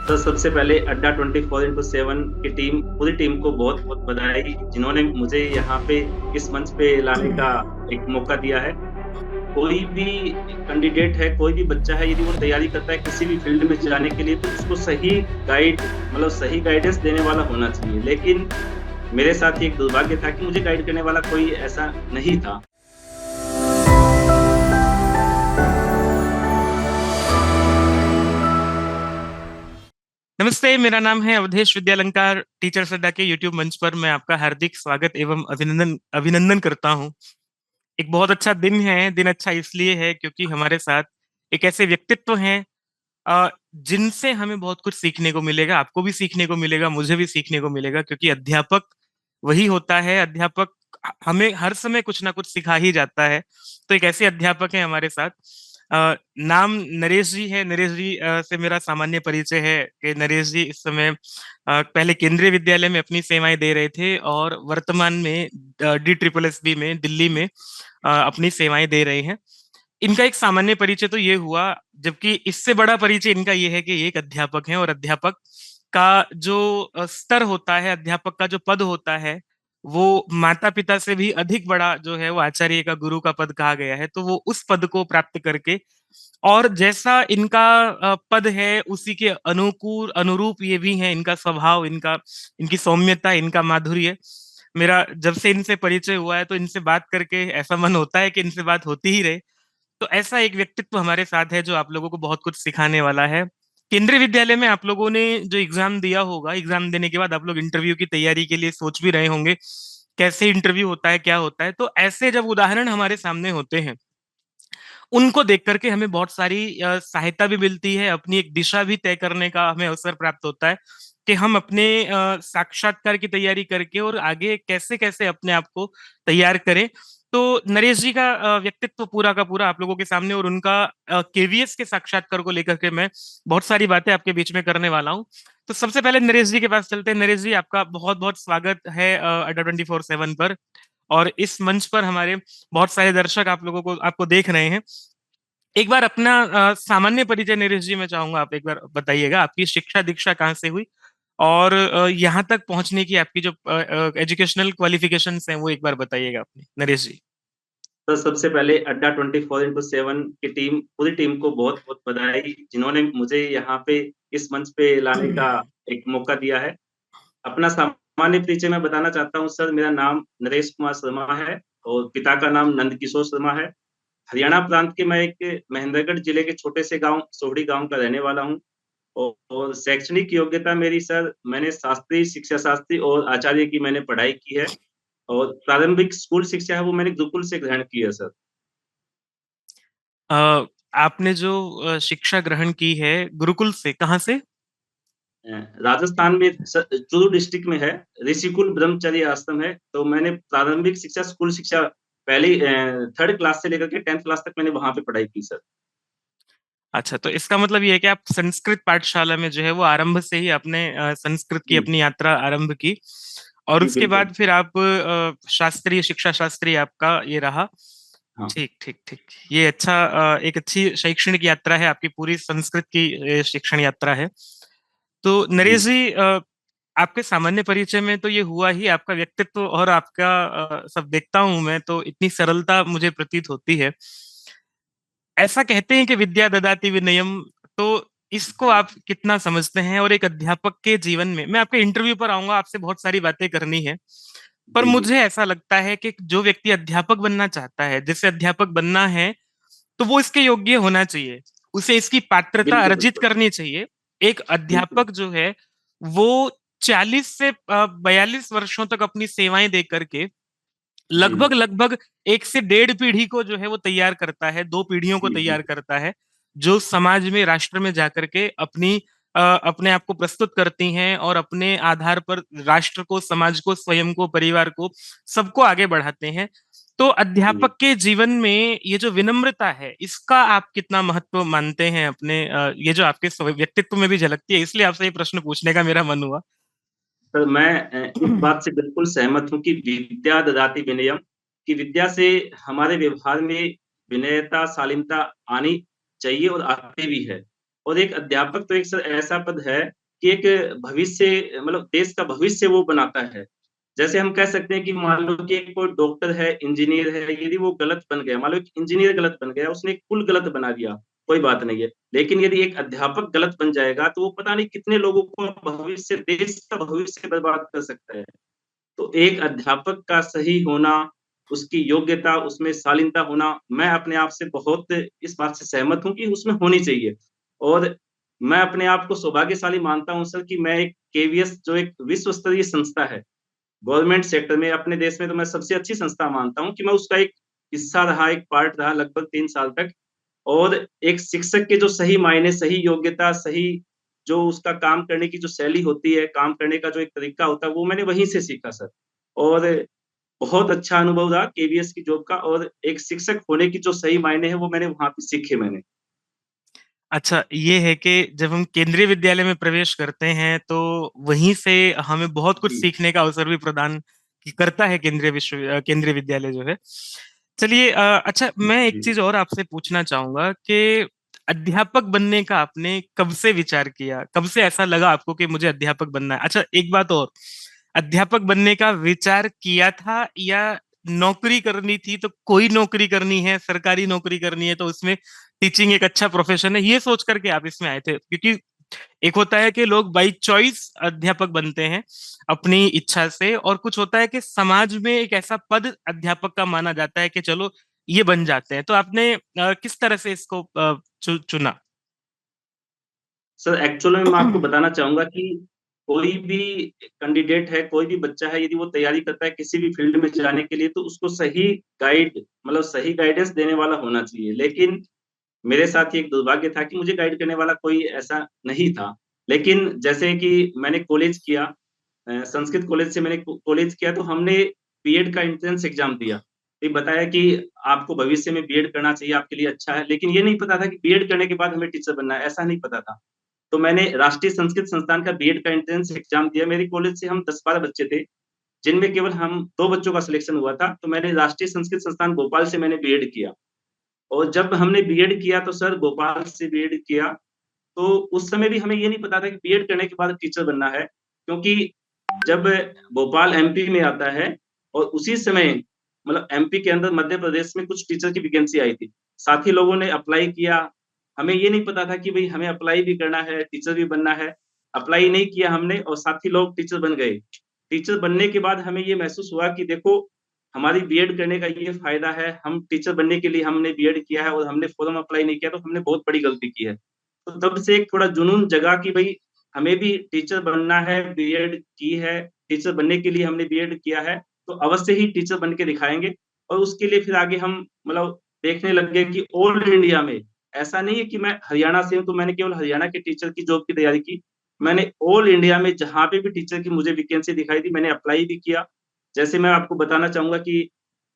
तो सबसे पहले अड्डा 24x7 की टीम, पूरी टीम को बहुत-बहुत बधाई, जिन्होंने मुझे यहाँ पे इस मंच पे लाने का एक मौका दिया है। कोई भी कैंडिडेट है, कोई भी बच्चा है, यदि वो तैयारी करता है किसी भी फील्ड में जाने के लिए, तो उसको सही गाइड मतलब सही गाइडेंस देने वाला होना चाहिए। लेकिन मेरे साथ ये एक दुर्भाग्य था कि मुझे गाइड करने वाला कोई ऐसा नहीं था। नमस्ते, मेरा नाम है अवधेश विद्यालंकार। टीचर्स अड्डा के यूट्यूब मंच पर मैं आपका हार्दिक स्वागत एवं अभिनंदन अभिनंदन करता हूँ। एक बहुत अच्छा दिन है। दिन अच्छा इसलिए है क्योंकि हमारे साथ एक ऐसे व्यक्तित्व हैं जिनसे हमें बहुत कुछ सीखने को मिलेगा। आपको भी सीखने को मिलेगा, मुझे भी सीखने को मिलेगा, क्योंकि अध्यापक वही होता है। अध्यापक हमें हर समय कुछ ना कुछ सिखा ही जाता है। तो एक ऐसे अध्यापक हैं हमारे साथ। नाम नरेश जी है। नरेश जी से मेरा सामान्य परिचय है कि नरेश जी इस समय पहले केंद्रीय विद्यालय में अपनी सेवाएं दे रहे थे और वर्तमान में DSSB में दिल्ली में अपनी सेवाएं दे रहे हैं। इनका एक सामान्य परिचय तो ये हुआ, जबकि इससे बड़ा परिचय इनका ये है कि ये एक अध्यापक हैं और अध्यापक का जो स्तर होता है, अध्यापक का जो पद होता है, वो माता-पिता से भी अधिक बड़ा जो है वो आचार्य का, गुरु का पद कहा गया है। तो वो उस पद को प्राप्त करके और जैसा इनका पद है उसी के अनुकूल अनुरूप ये भी हैं। इनका स्वभाव, इनकी सौम्यता, इनका माधुर्य। मेरा जब से इनसे परिचय हुआ है तो इनसे बात करके ऐसा मन होता है कि इनसे बात होती ही रहे। तो ऐसा एक व्यक्तित्व हमारे साथ है जो आप लोगों को बहुत कुछ सिखाने वाला है। केंद्रीय विद्यालय में आप लोगों ने जो एग्जाम दिया होगा, एग्जाम देने के बाद आप लोग इंटरव्यू की तैयारी के लिए सोच भी रहे होंगे, कैसे इंटरव्यू होता है, क्या होता है। तो ऐसे जब उदाहरण हमारे सामने होते हैं, उनको देख करके हमें बहुत सारी सहायता भी मिलती है, अपनी एक दिशा भी तय करने का हमें अवसर प्राप्त होता है कि हम अपने साक्षात्कार की तैयारी करके और आगे कैसे-कैसे अपने आप को तैयार करें। तो नरेश जी का व्यक्तित्व पूरा का पूरा आप लोगों के सामने और उनका केवीएस के साक्षात्कार को लेकर के मैं बहुत सारी बातें आपके बीच में करने वाला हूँ। तो सबसे पहले नरेश जी के पास चलते हैं। नरेश जी, आपका बहुत-बहुत स्वागत है अड्डा 24/7 पर। और इस मंच पर हमारे बहुत सारे दर्शक आप लोगों को आपको देख रहे हैं। एक बार अपना सामान्य परिचय नरेश जी मैं चाहूंगा आप एक बार बताइएगा। आपकी शिक्षा दीक्षा कहाँ से हुई और यहाँ तक पहुंचने की आपकी जो एजुकेशनल क्वालिफिकेशंस हैं वो एक बार बताइएगा अपनी, नरेश जी। तो सबसे पहले अड्डा 24x7 की टीम, पूरी टीम को बहुत-बहुत बधाई, जिन्होंने मुझे यहाँ पे इस मंच पे लाने का एक मौका दिया है। अपना सामान्य परिचय मैं बताना चाहता हूँ सर। मेरा नाम नरेश कुमार शर्मा है और पिता का नाम नंदकिशोर शर्मा है। हरियाणा प्रांत के मैं एक महेंद्रगढ़ जिले के छोटे से गाँव सोहड़ी गाँव का रहने वाला हूँ। और शैक्षणिक योग्यता मेरी सर, मैंने शास्त्री, शिक्षा शास्त्री और आचार्य की मैंने पढ़ाई की है और प्रारंभिक स्कूल शिक्षा है वो मैंने गुरुकुल से ग्रहण की है सर। अ, आपने जो शिक्षा ग्रहण की है गुरुकुल से, कहाँ से? राजस्थान में चूरू डिस्ट्रिक्ट में है, ऋषिकुल ब्रह्मचर्य आश्रम है। तो मैंने प्रारंभिक शिक्षा, स्कूल शिक्षा पहली 3rd क्लास से लेकर के 10th क्लास तक मैंने वहाँ पे पढ़ाई की सर। अच्छा, तो इसका मतलब ये है कि आप संस्कृत पाठशाला में जो है वो आरंभ से ही आपने संस्कृत की जी, अपनी यात्रा आरंभ की और जी उसके बिल्कुल। बाद फिर आप शास्त्रीय शिक्षा शास्त्री आपका ये रहा। हाँ, ठीक, ठीक, ठीक। ये अच्छा एक अच्छी शैक्षणिक यात्रा है, आपकी पूरी संस्कृत की शिक्षण यात्रा है। तो जी। नरेश जी, आपके सामान्य परिचय में तो ये हुआ ही, आपका व्यक्तित्व और आपका सब देखता हूँ मैं तो इतनी सरलता मुझे प्रतीत होती है। ऐसा कहते हैं कि विद्या ददाति विनयम, तो इसको आप कितना समझते हैं? और एक अध्यापक के जीवन में मैं आपके इंटरव्यू पर आऊँगा, आपसे बहुत सारी बातें करनी है। पर जी, जी। मुझे ऐसा लगता है कि जो व्यक्ति अध्यापक बनना चाहता है, जिसे अध्यापक बनना है, तो वो इसके योग्य होना चाहिए। उसे इसकी पात्रता बिल्कुल, अर्जित बिल्कुल। करनी चाहिए। एक बिल्कुल। अध्यापक जो है, वो 40 से 42 वर्षों तक अपनी सेवाएँ दे करके जी, जी। लगभग-लगभग 1 से डेढ़ पीढ़ी को जो है वो तैयार करता है, 2 पीढ़ियों को जी, जी। तैयार करता है, जो समाज में, राष्ट्र में जाकर के अपने आप को प्रस्तुत करती हैं और अपने आधार पर राष्ट्र को, समाज को, स्वयं को, परिवार को, सबको आगे बढ़ाते हैं। तो जी, जी। अध्यापक के जीवन में ये जो विनम्रता है, इसका आप कितना महत्व मानते हैं अपने ये जो आपके व्यक्तित्व में भी झलकती है, इसलिए आपसे ये प्रश्न पूछने का मेरा मन हुआ। सर मैं इस बात से बिल्कुल सहमत हूँ कि विद्या ददाति विनयम, कि विद्या से हमारे व्यवहार में विनयता, शालीनता आनी चाहिए और आती भी है। और एक अध्यापक तो एक सर ऐसा पद है कि एक भविष्य, मतलब देश का भविष्य वो बनाता है। जैसे हम कह सकते हैं कि मान लो कि एक कोई डॉक्टर है, इंजीनियर है, यदि वो गलत बन गया, मान लो एक इंजीनियर गलत बन गया, उसने एक पुल गलत बना दिया, कोई बात नहीं है। लेकिन यदि एक अध्यापक गलत बन जाएगा तो वो पता नहीं कितने लोगों को भविष्य, देश का भविष्य बर्बाद कर सकता है। तो एक अध्यापक का सही होना, उसकी योग्यता, उसमें शालीनता होना, मैं अपने आप से बहुत इस बात से सहमत हूँ कि उसमें होनी चाहिए। और मैं अपने आप को सौभाग्यशाली मानता हूँ सर कि मैं एक केवीएस, जो एक विश्व स्तरीय संस्था है, गवर्नमेंट सेक्टर में अपने देश में तो मैं सबसे अच्छी संस्था मानता हूँ कि मैं उसका एक हिस्सा रहा, एक पार्ट रहा लगभग 3 साल तक। और एक शिक्षक के जो सही मायने, सही योग्यता, सही जो उसका काम करने की जो शैली होती है, काम करने का जो एक तरीका होता है, वो मैंने वहीं से सीखा सर। और बहुत अच्छा अनुभव रहा केवीएस की जॉब का, और एक शिक्षक होने की जो सही मायने हैं वो मैंने वहाँ पे सीखे मैंने। अच्छा, ये है कि जब हम केंद्रीय विद्यालय में प्रवेश करते हैं, तो वहीं से हमें बहुत कुछ जी, सीखने का अवसर भी प्रदान करता है केंद्रीय विद्यालय जो है। चलिए, अच्छा, मैं एक जी। चीज और आपसे पूछना चाहूंगा कि अध्यापक बनने का आपने कब से विचार किया? कब से ऐसा लगा आपको कि मुझे अध्यापक बनना है? अच्छा, एक बात और, अध्यापक बनने का विचार किया था या नौकरी करनी थी तो कोई नौकरी करनी है, सरकारी नौकरी करनी है तो उसमें टीचिंग एक अच्छा प्रोफेशन है, ये सोच करके आप इसमें आए थे? क्योंकि एक होता है कि लोग बाई चॉइस अध्यापक बनते हैं अपनी इच्छा से, और कुछ होता है कि समाज में एक ऐसा पद अध्यापक का माना जाता है कि चलो ये बन जाते हैं। तो आपने किस तरह से इसको चुना? सर एक्चुअल में मैं आपको बताना चाहूँगा कि कोई भी कैंडिडेट है, कोई भी बच्चा है, यदि वो तैयारी करता है किसी भी फील्ड में जाने के लिए, तो उसको सही गाइड, मतलब सही गाइडेंस देने वाला होना चाहिए। लेकिन मेरे साथ ये एक दुर्भाग्य था कि मुझे गाइड करने वाला कोई ऐसा नहीं था। लेकिन जैसे कि मैंने कॉलेज किया, संस्कृत कॉलेज से मैंने कॉलेज किया, तो हमने बीएड का एंट्रेंस एग्जाम दिया। ये बताया कि आपको भविष्य में बीएड करना चाहिए, आपके लिए अच्छा है। लेकिन ये नहीं पता था कि बीएड करने के बाद हमें टीचर बनना है, ऐसा नहीं पता था। तो मैंने राष्ट्रीय संस्कृत संस्थान का बीएड का एंट्रेंस एग्जाम दिया। मेरी कॉलेज से हम 10-12 बच्चे थे, जिनमें केवल हम 2 बच्चों का सिलेक्शन हुआ था। तो मैंने राष्ट्रीय संस्कृत संस्थान भोपाल से मैंने बीएड किया। और जब हमने बीएड किया तो सर भोपाल से बीएड किया, तो उस समय भी हमें ये नहीं पता था कि बीएड करने के बाद टीचर बनना है। क्योंकि जब भोपाल एमपी में आता है, और उसी समय मतलब एमपी के अंदर मध्य प्रदेश में कुछ टीचर की वैकेंसी आई थी। साथी लोगों ने अप्लाई किया। हमें ये नहीं पता था कि भई हमें अप्लाई भी करना है, टीचर भी बनना है। अप्लाई नहीं किया हमने, और साथी लोग टीचर बन गए। टीचर बनने के बाद हमें ये महसूस हुआ कि देखो, हमारी बीएड करने का ये फ़ायदा है, हम टीचर बनने के लिए हमने बीएड किया है और हमने फॉर्म अप्लाई नहीं किया, तो हमने बहुत बड़ी गलती की है। तो तब से एक थोड़ा जुनून जगा कि भई हमें भी टीचर बनना है, बीएड की है, टीचर बनने के लिए हमने बीएड किया है, तो अवश्य ही टीचर बन के दिखाएँगे। और उसके लिए फिर आगे हम मतलब देखने लग गए कि ऑल इंडिया में, ऐसा नहीं है कि मैं हरियाणा से हूँ, तो मैंने केवल हरियाणा के टीचर की जॉब की तैयारी की। मैंने ऑल इंडिया में जहाँ पे भी टीचर की मुझे वैकेंसी दिखाई दी, मैंने अप्लाई भी किया। जैसे मैं आपको बताना चाहूँगा कि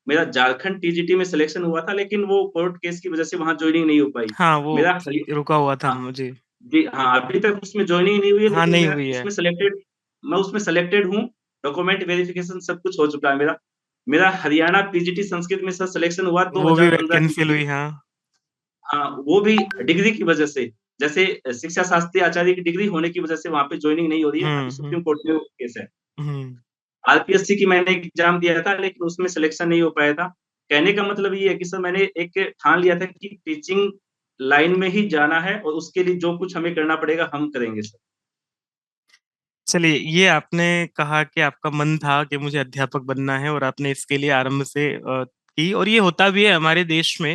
मेरा झारखंड टीजीटी में सिलेक्शन हुआ था, लेकिन वो कोर्ट केस की वजह से वहाँ जॉइनिंग नहीं हो पाई। हाँ, वो मेरा रुका हुआ था हाँ, मुझे। जी हाँ, अभी तक उसमें जॉइनिंग नहीं हुई है, हाँ, लेकिन नहीं मैं हुई है। उसमें सिलेक्टेड, हूँ। डॉक्यूमेंट वेरिफिकेशन सब कुछ हो चुका है मेरा। मेरा हरियाणा पीजीटी संस्कृत में सर सिलेक्शन हुआ वो भी 2015 की कैंसिल हुई, हाँ। हाँ, वो भी डिग्री की वजह से। जैसे शिक्षा शास्त्री आचार्य की डिग्री होने की वजह से वहाँ पे जॉइनिंग नहीं हो रही है, अभी हम्म। सुप्रीम कोर्ट में वो केस है। हम्म। आरपीएससी की मैंने एग्ज़ाम दिया था, लेकिन उसमें सिलेक्शन नहीं हो पाया था। कहने का मतलब ये है कि सर मैंने एक ठान लिया था कि टीचिंग लाइन में ही जाना है, और उसके लिए जो कुछ हमें करना पड़ेगा हम करेंगे सर। चलिए, ये आपने कहा कि आपका मन था कि मुझे अध्यापक बनना है और आपने इसके लिए आरंभ से की, और ये होता भी है हमारे देश में।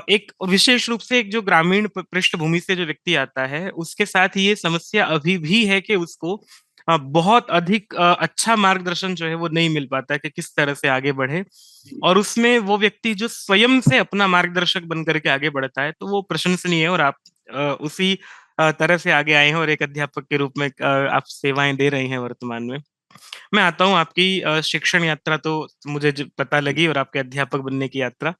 एक विशेष रूप से एक जो ग्रामीण पृष्ठभूमि से जो व्यक्ति आता है, उसके साथ ये समस्या अभी भी है कि उसको बहुत अधिक अच्छा मार्गदर्शन जो है वो नहीं मिल पाता है कि किस तरह से आगे बढ़े। जी, और उसमें वो व्यक्ति जो स्वयं से अपना मार्गदर्शक बन करके आगे बढ़ता है, तो वो प्रशंसनीय है, और आप उसी तरह से आगे आए हैं और एक अध्यापक के रूप में आप सेवाएं दे रहे हैं वर्तमान में। मैं आता हूँ आपकी शिक्षण यात्रा, तो मुझे पता जी, लगी, और आपके अध्यापक बनने की यात्रा।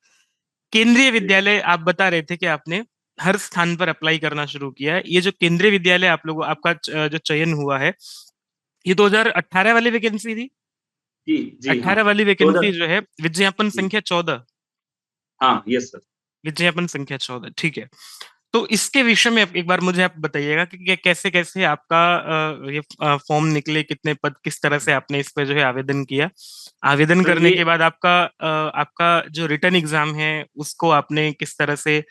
केंद्रीय जी, विद्यालय आप बता रहे थे कि आपने हर स्थान पर अप्लाई करना शुरू किया है। ये जो केंद्रीय विद्यालय आप लोगों आपका जो चयन हुआ है, ये 2018 वाली वैकेंसी थी? जी, जी, हाँ। 18 वाली तो वैकेंसी जो है, विज्ञापन जी, संख्या 14। हाँ, यस सर। विज्ञापन संख्या 14, ठीक है। तो इसके विषय में एक बार मुझे आप बताइएगा कि कैसे कैसे आपका ये फॉर्म निकले, कितने पद, किस तरह से आपने इस पे जो है आवेदन किया, आवेदन सर करने ये के बाद आपका जो रिटर्न एग्जाम है उसको आपने किस तरह से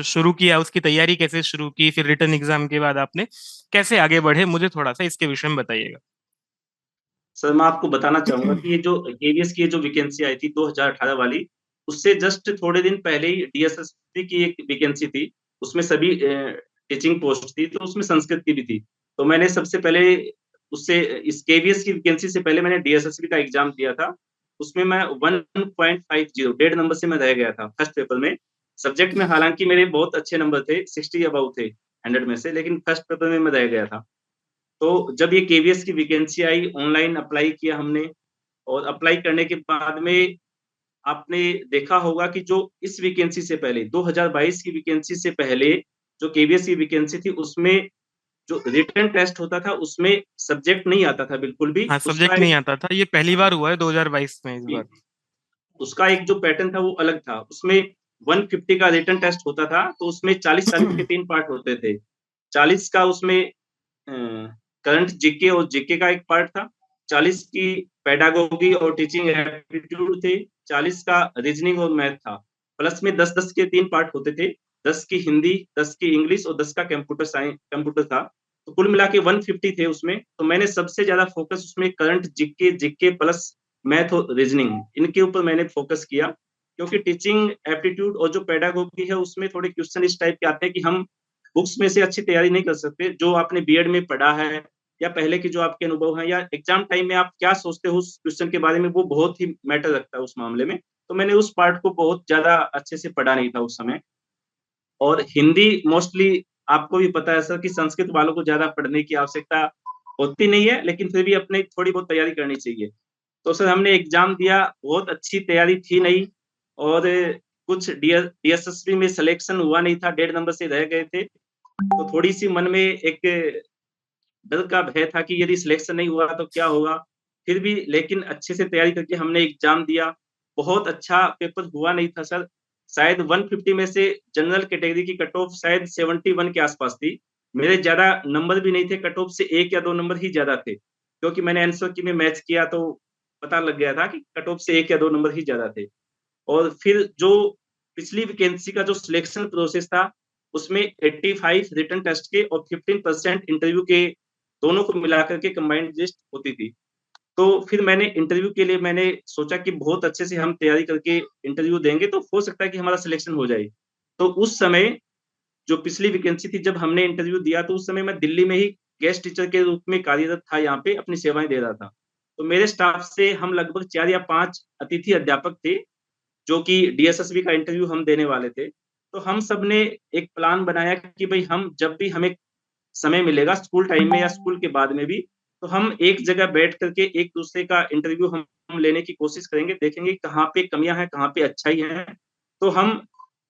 शुरू किया, उसकी तैयारी कैसे शुरू की, फिर रिटर्न एग्जाम के बाद आपने कैसे आगे बढ़े, मुझे थोड़ा सा इसके विषय में बताइएगा। सर मैं आपको बताना चाहूंगा कि ये जो केवीएस की जो वैकेंसी आई थी 2018 वाली, उससे जस्ट थोड़े दिन पहले ही डीएसएसपी की एक वैकेंसी थी, उसमें सभी टीचिंग पोस्ट थी, तो उसमें संस्कृत की भी थी। तो मैंने सबसे पहले उससे इस केवीएस की वैकेंसी से पहले मैंने डीएसएसपी का एग्जाम दिया था। उसमें मैं 1.50 डेढ़ नंबर से मैं रह गया था फर्स्ट पेपर में। सब्जेक्ट में हालांकि मेरे बहुत अच्छे नंबर थे, 60 अबव थे 100 में से, लेकिन फर्स्ट पेपर में मैं रह गया था। तो जब ये केवीएस की वैकेंसी आई, ऑनलाइन अप्लाई किया हमने, और अप्लाई करने के बाद में आपने देखा होगा कि जो इस वैकेंसी से पहले 2022 की वैकेंसी से पहले जो केवीएस की वैकेंसी थी, उसमें जो रिटन टेस्ट होता था उसमें सब्जेक्ट नहीं आता था बिल्कुल भी। हाँ, उसका सब्जेक्ट नहीं एक आता था, ये पहली बार हुआ है 2022 में इस बार। उसका एक जो पैटर्न था वो अलग था। उसमें 150 का रिटन टेस्ट होता था, तो उसमें 40-40 के 3 पार्ट होते थे। 40 का उसमें करंट जीके और जीके का एक पार्ट था, 40 की पेडागोगी और टीचिंग एप्टीट्यूड थे, 40 का रीजनिंग और मैथ था। प्लस में 10-10 के 3 पार्ट होते थे, 10 की हिंदी, 10 की इंग्लिश और 10 का कंप्यूटर साइंस कंप्यूटर था। तो कुल मिला के 150 थे उसमें। तो मैंने सबसे ज्यादा फोकस उसमें current GK GK plus math और रीजनिंग, इनके ऊपर मैंने फोकस किया। क्योंकि टीचिंग एप्टीट्यूड और जो पेडागोगी है उसमें थोड़े क्वेश्चन इस टाइप के आते हैं कि हम बुक्स में से अच्छी तैयारी नहीं कर सकते। जो आपने बीएड में पढ़ा है या पहले के जो आपके अनुभव हैं या एग्जाम टाइम में आप क्या सोचते हो उस क्वेश्चन के बारे में, वो बहुत ही मैटर रखता है उस मामले में। तो मैंने उस पार्ट को बहुत ज्यादा अच्छे से पढ़ा नहीं था उस समय। और हिंदी मोस्टली आपको भी पता है सर कि संस्कृत वालों को ज्यादा पढ़ने की आवश्यकता होती नहीं है, लेकिन फिर भी अपने थोड़ी बहुत तैयारी करनी चाहिए। तो सर हमने एग्जाम दिया, बहुत अच्छी तैयारी थी नहीं, और कुछ डीएसएसबी में सिलेक्शन हुआ नहीं था, 1.5 नंबर से रह गए थे। तो थोड़ी सी मन में एक डर का भय था कि यदि सिलेक्शन नहीं हुआ तो क्या होगा। फिर भी लेकिन अच्छे से तैयारी करके हमने एग्जाम दिया। बहुत अच्छा पेपर हुआ नहीं था सर। शायद 150 में से जनरल कैटेगरी की कट ऑफ शायद 71 के आसपास थी। मेरे ज्यादा नंबर भी नहीं थे, कट ऑफ से 1 या 2 नंबर ही ज्यादा थे, क्योंकि मैंने आंसर की में मैच किया तो पता लग गया था कि कट ऑफ से 1 या 2 नंबर ही ज्यादा थे। और फिर जो पिछली वैकेंसी का जो सिलेक्शन प्रोसेस था, उसमें 85 रिटन टेस्ट के और 15% इंटरव्यू के, दोनों को मिलाकर के कंबाइंड लिस्ट होती थी। तो फिर मैंने इंटरव्यू के लिए मैंने सोचा कि बहुत अच्छे से हम तैयारी करके इंटरव्यू देंगे तो हो सकता है कि हमारा सिलेक्शन हो जाए। तो उस समय जो पिछली वैकेंसी थी, जब हमने इंटरव्यू दिया तो उस समय मैं दिल्ली में ही गेस्ट टीचर के रूप में कार्यरत था, यहाँ पे अपनी सेवाएं दे रहा था। तो मेरे स्टाफ से हम लगभग 4 या 5 अतिथि अध्यापक थे, जो कि डीएसएसबी का इंटरव्यू हम देने वाले थे। तो हम सब ने एक प्लान बनाया कि भाई हम जब भी हमें समय मिलेगा स्कूल टाइम में या स्कूल के बाद में भी, तो हम एक जगह बैठ करके एक दूसरे का इंटरव्यू हम लेने की कोशिश करेंगे, देखेंगे कहाँ पे कमियां हैं, कहाँ पे अच्छाई है। तो हम,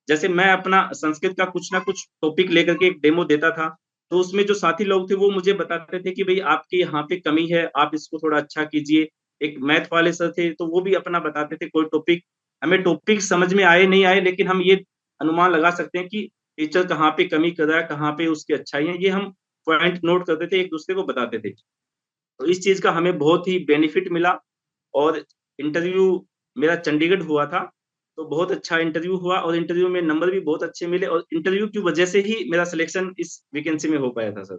जैसे मैं अपना संस्कृत का कुछ ना कुछ टॉपिक लेकर के एक डेमो देता था, तो उसमें जो साथी लोग थे वो मुझे बताते थे कि भाई आपके यहाँ पे कमी है, आप इसको थोड़ा अच्छा कीजिए। एक मैथ वाले सर थे, तो वो भी अपना बताते थे कोई टॉपिक। हमें टॉपिक समझ में आए नहीं आए, लेकिन हम ये अनुमान लगा सकते हैं कि टीचर कहाँ पे कमी कर रहा है, कहाँ पे उसकी अच्छाई है, ये हम पॉइंट नोट करते थे, एक दूसरे को बताते थे। तो इस चीज का हमें बहुत ही बेनिफिट मिला। और इंटरव्यू मेरा चंडीगढ़ हुआ था, तो बहुत अच्छा इंटरव्यू हुआ और इंटरव्यू में नंबर भी बहुत अच्छे मिले, और इंटरव्यू की वजह से ही मेरा सिलेक्शन इस वैकेंसी में हो पाया था सर।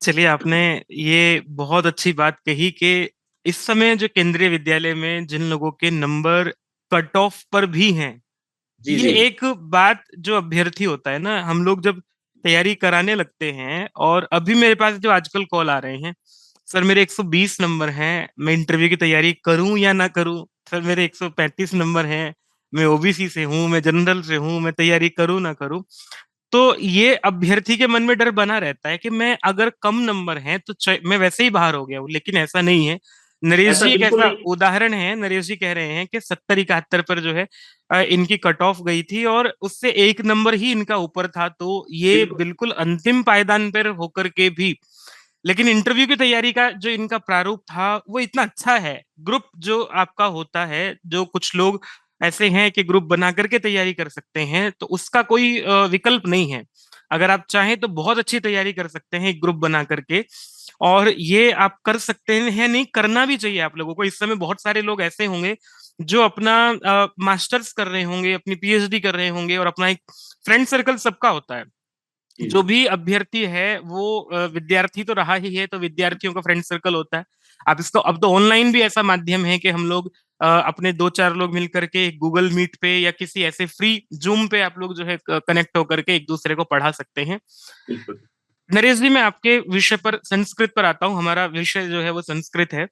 चलिए, आपने ये बहुत अच्छी बात कही कि इस समय जो केंद्रीय विद्यालय में जिन लोगों के नंबर कट ऑफ पर भी हैं, जी ये जी। एक बात जो अभ्यर्थी होता है ना, हम लोग जब तैयारी कराने लगते हैं, और अभी मेरे पास जो आजकल कॉल आ रहे हैं, सर मेरे 120 नंबर हैं, मैं इंटरव्यू की तैयारी करूं या ना करूं, सर मेरे 135 नंबर हैं, मैं ओबीसी से हूं, मैं जनरल से हूं, मैं तैयारी करूं ना करूं। तो ये अभ्यर्थी के मन में डर बना रहता है कि मैं अगर कम नंबर हैं तो मैं वैसे ही बाहर हो गया हूँ, लेकिन ऐसा नहीं है। नरेश ऐसा जी एक बिल्कुल ऐसा नहीं। उदाहरण है, नरेश जी कह रहे हैं कि 70-71 पर जो है इनकी कट ऑफ गई थी, और उससे एक नंबर ही इनका ऊपर था, तो ये बिल्कुल बिल्कुल अंतिम पायदान पर होकर के भी, लेकिन इंटरव्यू की तैयारी का जो इनका प्रारूप था वो इतना अच्छा है। ग्रुप जो आपका होता है, जो कुछ लोग ऐसे हैं कि ग्रुप बना करके तैयारी कर सकते हैं, तो उसका कोई विकल्प नहीं है। अगर आप चाहें तो बहुत अच्छी तैयारी कर सकते हैं एक ग्रुप बना करके, और ये आप कर सकते हैं, नहीं करना भी चाहिए आप लोगों को। इस समय बहुत सारे लोग ऐसे होंगे जो अपना मास्टर्स कर रहे होंगे, अपनी पीएचडी कर रहे होंगे, और अपना एक फ्रेंड सर्कल सबका होता है। जी, जो जी। भी अभ्यर्थी है वो विद्यार्थी तो रहा ही है, तो विद्यार्थियों का फ्रेंड सर्कल होता है। आप इसको, अब तो ऑनलाइन भी ऐसा माध्यम है कि हम लोग अपने दो चार लोग मिल करके गूगल मीट पे या किसी ऐसे फ्री जूम पे आप लोग जो है कनेक्ट होकर के एक दूसरे को पढ़ा सकते हैं। बिल्कुल। नरेश जी, मैं आपके विषय पर, संस्कृत पर आता हूँ। हमारा विषय जो है वो संस्कृत है,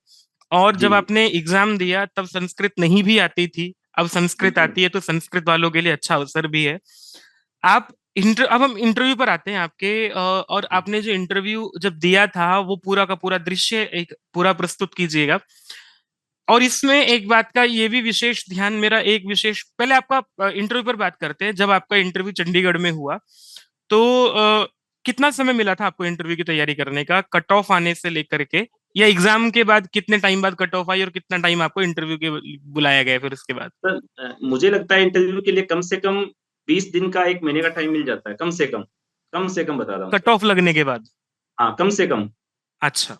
और जी, जब जी। आपने एग्जाम दिया तब संस्कृत नहीं भी आती थी, अब संस्कृत बिल्कुल। आती है, तो संस्कृत वालों के लिए अच्छा अवसर भी है। आप अब हम इंटरव्यू पर आते हैं आपके, और आपने जो इंटरव्यू जब दिया था वो पूरा का पूरा दृश्य एक पूरा प्रस्तुत कीजिएगा। और इसमें एक बात का ये भी विशेष ध्यान, मेरा एक विशेष, पहले आपका इंटरव्यू पर बात करते हैं। जब आपका इंटरव्यू चंडीगढ़ में हुआ तो कितना समय मिला था आपको इंटरव्यू की तैयारी करने का, कट ऑफ आने से लेकर के, या एग्जाम के बाद कितने टाइम बाद कट ऑफ आई, और कितना टाइम आपको इंटरव्यू के बुलाया गया फिर उसके बाद? सर, मुझे लगता है इंटरव्यू के लिए कम से कम 20 दिन का, 1 महीने का टाइम मिल जाता है, कम से कम बता रहा हूँ कट सर। ऑफ लगने के बाद? हाँ, कम से कम। अच्छा।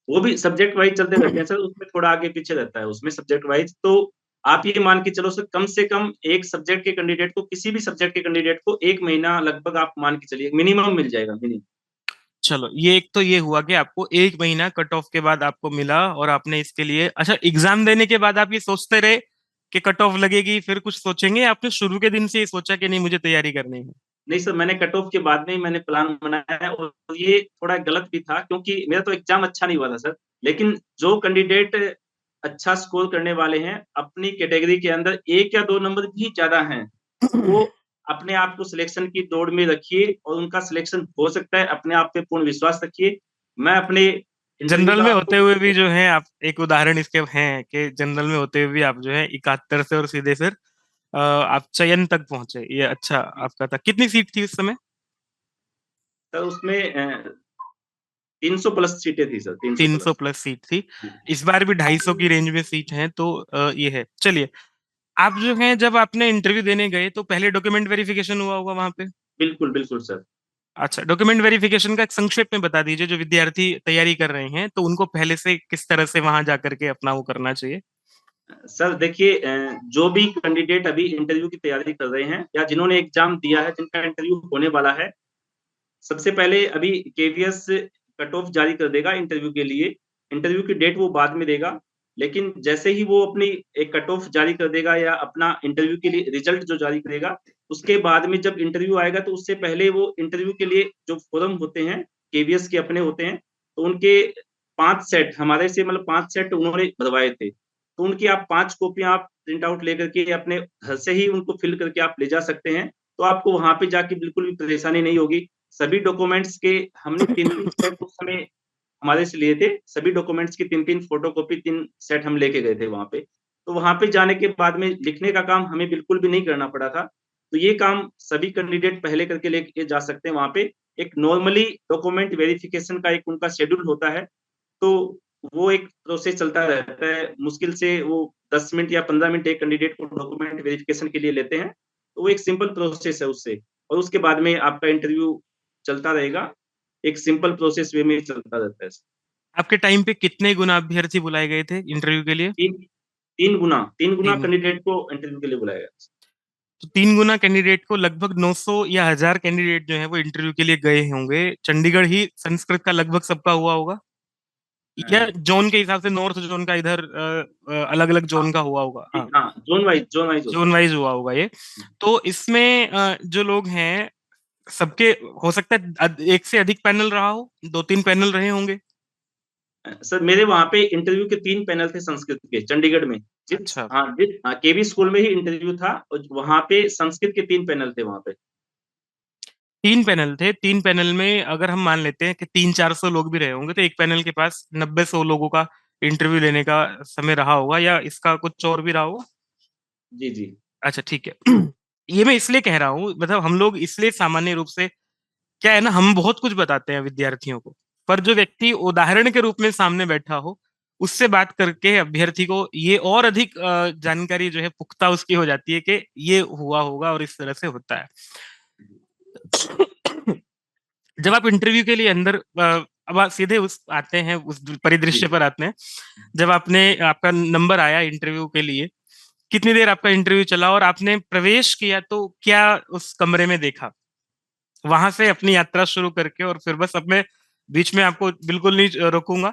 वो भी सब्जेक्ट वाइज चलते रहते हैं सर, उसमें थोड़ा आगे पीछे रहता है उसमें सब्जेक्ट वाइज। तो आप ये मान के चलो सर, कम से कम एक सब्जेक्ट के कैंडिडेट को, किसी भी सब्जेक्ट के कैंडिडेट को 1 महीना लगभग आप मान के चलिए, मिनिमम मिल जाएगा, मिनिमम। चलो, ये एक तो ये हुआ कि आपको एक महीना कट ऑफ के बाद आपको मिला, और आपने इसके लिए, अच्छा, एग्जाम देने के बाद आप ये सोचते रहे कि कट ऑफ लगेगी, फिर कुछ सोचेंगे, या आपने शुरू के दिन से ये सोचा कि नहीं मुझे तैयारी करनी है? नहीं सर, मैंने कट ऑफ के बाद में ही मैंने प्लान बनाया है, और ये थोड़ा गलत भी था क्योंकि मेरा तो एग्जाम अच्छा नहीं हुआ था सर। लेकिन जो कैंडिडेट अच्छा स्कोर करने वाले हैं अपनी कैटेगरी के अंदर, 1 या 2 नंबर भी ज़्यादा हैं, वो अपने आप को सिलेक्शन की दौड़ में रखिए, और उनका सिलेक्शन हो सकता है, अपने आप पे पूर्ण विश्वास रखिए। मैं अपने इंटरव्यू जनरल का में आपको होते हुए भी जो है, आप एक उदाहरण इसके हैं कि जनरल में होते हुए भी आप जो है 71 से और सीधे फिर आप चयन तक पहुंचे, ये अच्छा आपका था। कितनी सीट थी उस समय? सर उसमें 300 प्लस सीटें थी सर, 300 300 प्लस। प्लस सीट थी। जी, इस बार भी 250 की रेंज में सीट है, तो ये है। चलिए, आप जो है जब आपने इंटरव्यू देने गए तो पहले डॉक्यूमेंट वेरिफिकेशन हुआ होगा वहां पे? बिल्कुल, बिल्कुल सर। अच्छा, डॉक्यूमेंट वेरिफिकेशन का एक संक्षेप में बता दीजिए, जो विद्यार्थी तैयारी कर रहे हैं तो उनको पहले से किस तरह से वहां जाकर के अपना वो करना चाहिए। सर देखिए, जो भी कैंडिडेट अभी इंटरव्यू की तैयारी कर रहे हैं या जिन्होंने एग्जाम दिया है, जिनका इंटरव्यू होने वाला है, सबसे पहले अभी केवीएस कट ऑफ जारी कर देगा इंटरव्यू के लिए। इंटरव्यू की डेट वो बाद में देगा, लेकिन जैसे ही वो अपनी एक कट ऑफ जारी कर देगा या अपना इंटरव्यू के लिए रिजल्ट जो जारी करेगा, उसके बाद में जब इंटरव्यू आएगा तो उससे पहले वो इंटरव्यू के लिए जो फॉर्म होते हैं, केवीएस के अपने होते हैं, तो उनके 5 सेट हमारे से, मतलब 5 सेट उन्होंने भरवाए थे। तो उनकी आप 5 कॉपियाँ आप प्रिंट आउट लेकर के अपने घर से ही उनको फिल करके आप ले जा सकते हैं। तो आपको वहाँ पे जाके बिल्कुल भी परेशानी नहीं होगी। सभी डॉक्यूमेंट्स के हमने 3-3 सेट उस समय हमारे से लिए थे। सभी डॉक्यूमेंट्स की 3-3 फोटोकॉपी, 3 सेट हम लेके गए थे वहाँ पे। तो वहाँ पे जाने के बाद में लिखने का काम हमें बिल्कुल भी नहीं करना पड़ा था। तो ये काम सभी कैंडिडेट पहले करके लेके जा सकते हैं वहाँ पे। एक नॉर्मली डॉक्यूमेंट वेरिफिकेशन का एक उनका शेड्यूल होता है, तो वो एक प्रोसेस चलता रहता है। मुश्किल से वो 10 मिनट या 15 मिनट एक कैंडिडेट को डॉक्यूमेंट वेरिफिकेशन के लिए लेते हैं। तो वो एक सिंपल प्रोसेस है उससे, और उसके बाद में आपका इंटरव्यू चलता रहेगा। एक सिंपल प्रोसेस वे में चलता रहता है। आपके टाइम पे कितने गुना अभ्यर्थी बुलाए गए थे इंटरव्यू के लिए? 3 गुना तीन। कैंडिडेट को इंटरव्यू के लिए बुलाया गया। तो 3 गुना कैंडिडेट को लगभग 900 या 1000 कैंडिडेट जो है वो इंटरव्यू के लिए गए होंगे। चंडीगढ़ ही संस्कृत का लगभग सबका हुआ होगा, या हाँ, जोन के हिसाब से नॉर्थ जोन का इधर अलग अलग जोन का हुआ होगा? हाँ, हाँ, ज़ोन वाइज़ होता जोन है। वाइज हुआ होगा ये। तो इसमें जो लोग हैं सबके, हो सकता है एक से अधिक पैनल रहा हो, 2-3 पैनल रहे होंगे। सर मेरे वहाँ पे इंटरव्यू के 3 पैनल थे संस्कृत के, चंडीगढ़ में। अच्छा, केवी स्कूल में ही इंटरव्यू था, और वहाँ पे संस्कृत के 3 पैनल थे वहाँ पे। 3 पैनल थे। 3 पैनल में अगर हम मान लेते हैं कि 300-400 लोग भी रहे होंगे, तो एक पैनल के पास 90-100 लोगों का इंटरव्यू लेने का समय रहा होगा, या इसका कुछ और भी रहा होगा? जी, जी। अच्छा, ठीक है। ये मैं इसलिए कह रहा हूँ, मतलब हम लोग इसलिए सामान्य रूप से, क्या है ना, हम बहुत कुछ बताते हैं विद्यार्थियों को, पर जो व्यक्ति उदाहरण के रूप में सामने बैठा हो उससे बात करके अभ्यर्थी को ये और अधिक जानकारी जो है पुख्ता उसकी हो जाती है कि ये हुआ होगा और इस तरह से होता है। जब आप इंटरव्यू के लिए अंदर अब आप सीधे उस आते हैं, उस परिदृश्य पर आते हैं, जब आपका नंबर आया इंटरव्यू के लिए, कितनी देर आपका इंटरव्यू चला और आपने प्रवेश किया तो क्या उस कमरे में देखा? वहां से अपनी यात्रा शुरू करके, और फिर बस अब मैं बीच में आपको बिल्कुल नहीं रोकूंगा।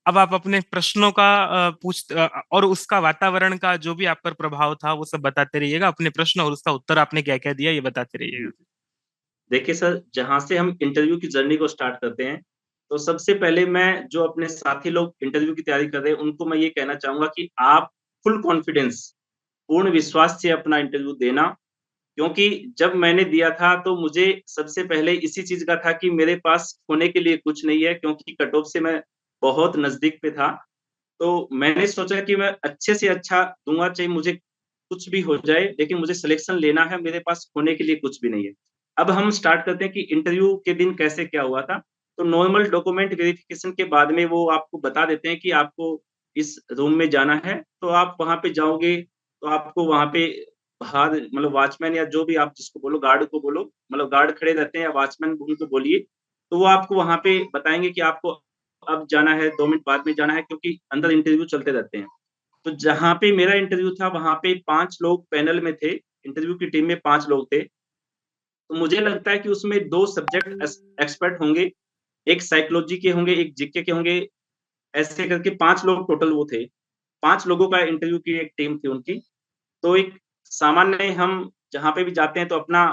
अब आप अपने प्रश्नों का और उसका वातावरण का जो भी आप पर प्रभाव था वो सब बताते रहिएगा। अपने प्रश्न और उसका उत्तर आपने क्या क्या दिया ये बताते रहिएगा। देखिए सर, जहाँ से हम इंटरव्यू की जर्नी को स्टार्ट करते हैं, तो सबसे पहले मैं जो अपने साथी लोग इंटरव्यू की तैयारी कर रहे हैं, उनको मैं ये कहना चाहूँगा कि आप फुल कॉन्फिडेंस, पूर्ण विश्वास से अपना इंटरव्यू देना। क्योंकि जब मैंने दिया था, तो मुझे सबसे पहले इसी चीज़ का था कि मेरे पास खोने के लिए कुछ नहीं है, क्योंकि कट ऑफ से मैं बहुत नज़दीक पे था। तो मैंने सोचा कि मैं अच्छे से अच्छा दूँगा, चाहे मुझे कुछ भी हो जाए, लेकिन मुझे सिलेक्शन लेना है, मेरे पास खोने के लिए कुछ भी नहीं है। अब हम स्टार्ट करते हैं कि इंटरव्यू के दिन कैसे क्या हुआ था। तो नॉर्मल डॉक्यूमेंट वेरिफिकेशन के बाद में वो आपको बता देते हैं कि आपको इस रूम में जाना है, तो आप वहाँ पे जाओगे, तो आपको वहाँ पे बाहर मतलब वॉचमैन या जो भी आप जिसको बोलो, गार्ड को बोलो, मतलब गार्ड खड़े रहते हैं या वॉचमैन उनको बोलिए, तो वो आपको वहाँ पे बताएँगे कि आपको अब जाना है, 2 मिनट बाद में जाना है, क्योंकि अंदर इंटरव्यू चलते रहते हैं। तो जहाँ पे मेरा इंटरव्यू था, वहाँ पे 5 लोग पैनल में थे, इंटरव्यू की टीम में 5 लोग थे। तो मुझे लगता है कि उसमें 2 सब्जेक्ट एक्सपर्ट होंगे, एक साइकोलॉजी के होंगे, एक जीके के होंगे, ऐसे करके 5 लोग टोटल वो थे। 5 लोगों का इंटरव्यू की एक टीम थी उनकी। तो एक सामान्य हम जहाँ पे भी जाते हैं तो अपना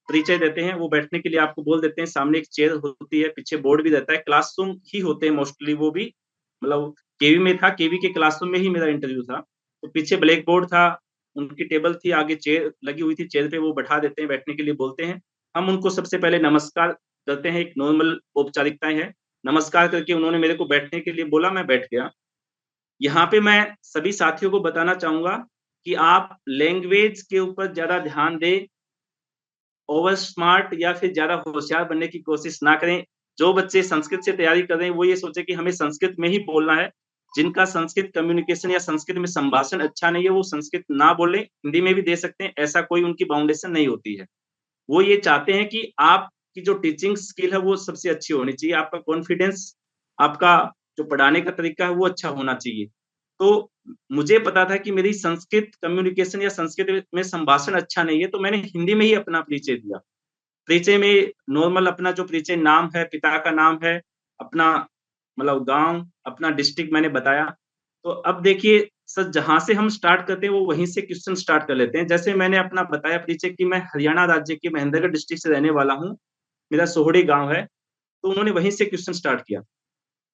परिचय देते हैं, वो बैठने के लिए आपको बोल देते हैं, सामने एक चेयर होती है, पीछे बोर्ड भी रहता है, क्लासरूम ही होते हैं मोस्टली वो भी, मतलब केवी में था, केवी के क्लासरूम में ही मेरा इंटरव्यू था। तो पीछे ब्लैक बोर्ड था, उनकी टेबल थी, आगे चेयर लगी हुई थी, चेयर पे वो बैठा देते हैं, बैठने के लिए बोलते हैं। हम उनको सबसे पहले नमस्कार करते हैं, एक नॉर्मल औपचारिकताएँ हैं। नमस्कार करके उन्होंने मेरे को बैठने के लिए बोला, मैं बैठ गया। यहाँ पे मैं सभी साथियों को बताना चाहूँगा कि आप लैंग्वेज के ऊपर ज़्यादा ध्यान दें, ओवर स्मार्ट या फिर ज़्यादा होशियार बनने की कोशिश ना करें। जो बच्चे संस्कृत से तैयारी कर रहे हैं, वो ये सोचे कि हमें संस्कृत में ही बोलना है। जिनका संस्कृत कम्युनिकेशन या संस्कृत में संभाषण अच्छा नहीं है, वो संस्कृत ना बोलें, हिंदी में भी दे सकते हैं, ऐसा कोई उनकी बाउंडेशन नहीं होती है। वो ये चाहते हैं कि आपकी जो टीचिंग स्किल है, वो सबसे अच्छी होनी चाहिए, आपका कॉन्फिडेंस, आपका जो पढ़ाने का तरीका है, वो अच्छा होना चाहिए। तो मुझे पता था कि मेरी संस्कृत कम्युनिकेशन या संस्कृत में संभाषण अच्छा नहीं है, तो मैंने हिंदी में ही अपना परिचय दिया। परिचय में नॉर्मल अपना जो परिचय नाम है, पिता का नाम है, अपना मतलब गाँव, अपना डिस्ट्रिक्ट मैंने बताया। तो अब देखिए सर, जहाँ से हम स्टार्ट करते हैं वो वहीं से क्वेश्चन स्टार्ट कर लेते हैं। जैसे मैंने अपना बताया परिचय कि मैं हरियाणा राज्य के महेंद्रगढ़ डिस्ट्रिक्ट से रहने वाला हूँ, मेरा सोहड़ी गाँव है, तो उन्होंने वहीं से क्वेश्चन स्टार्ट किया।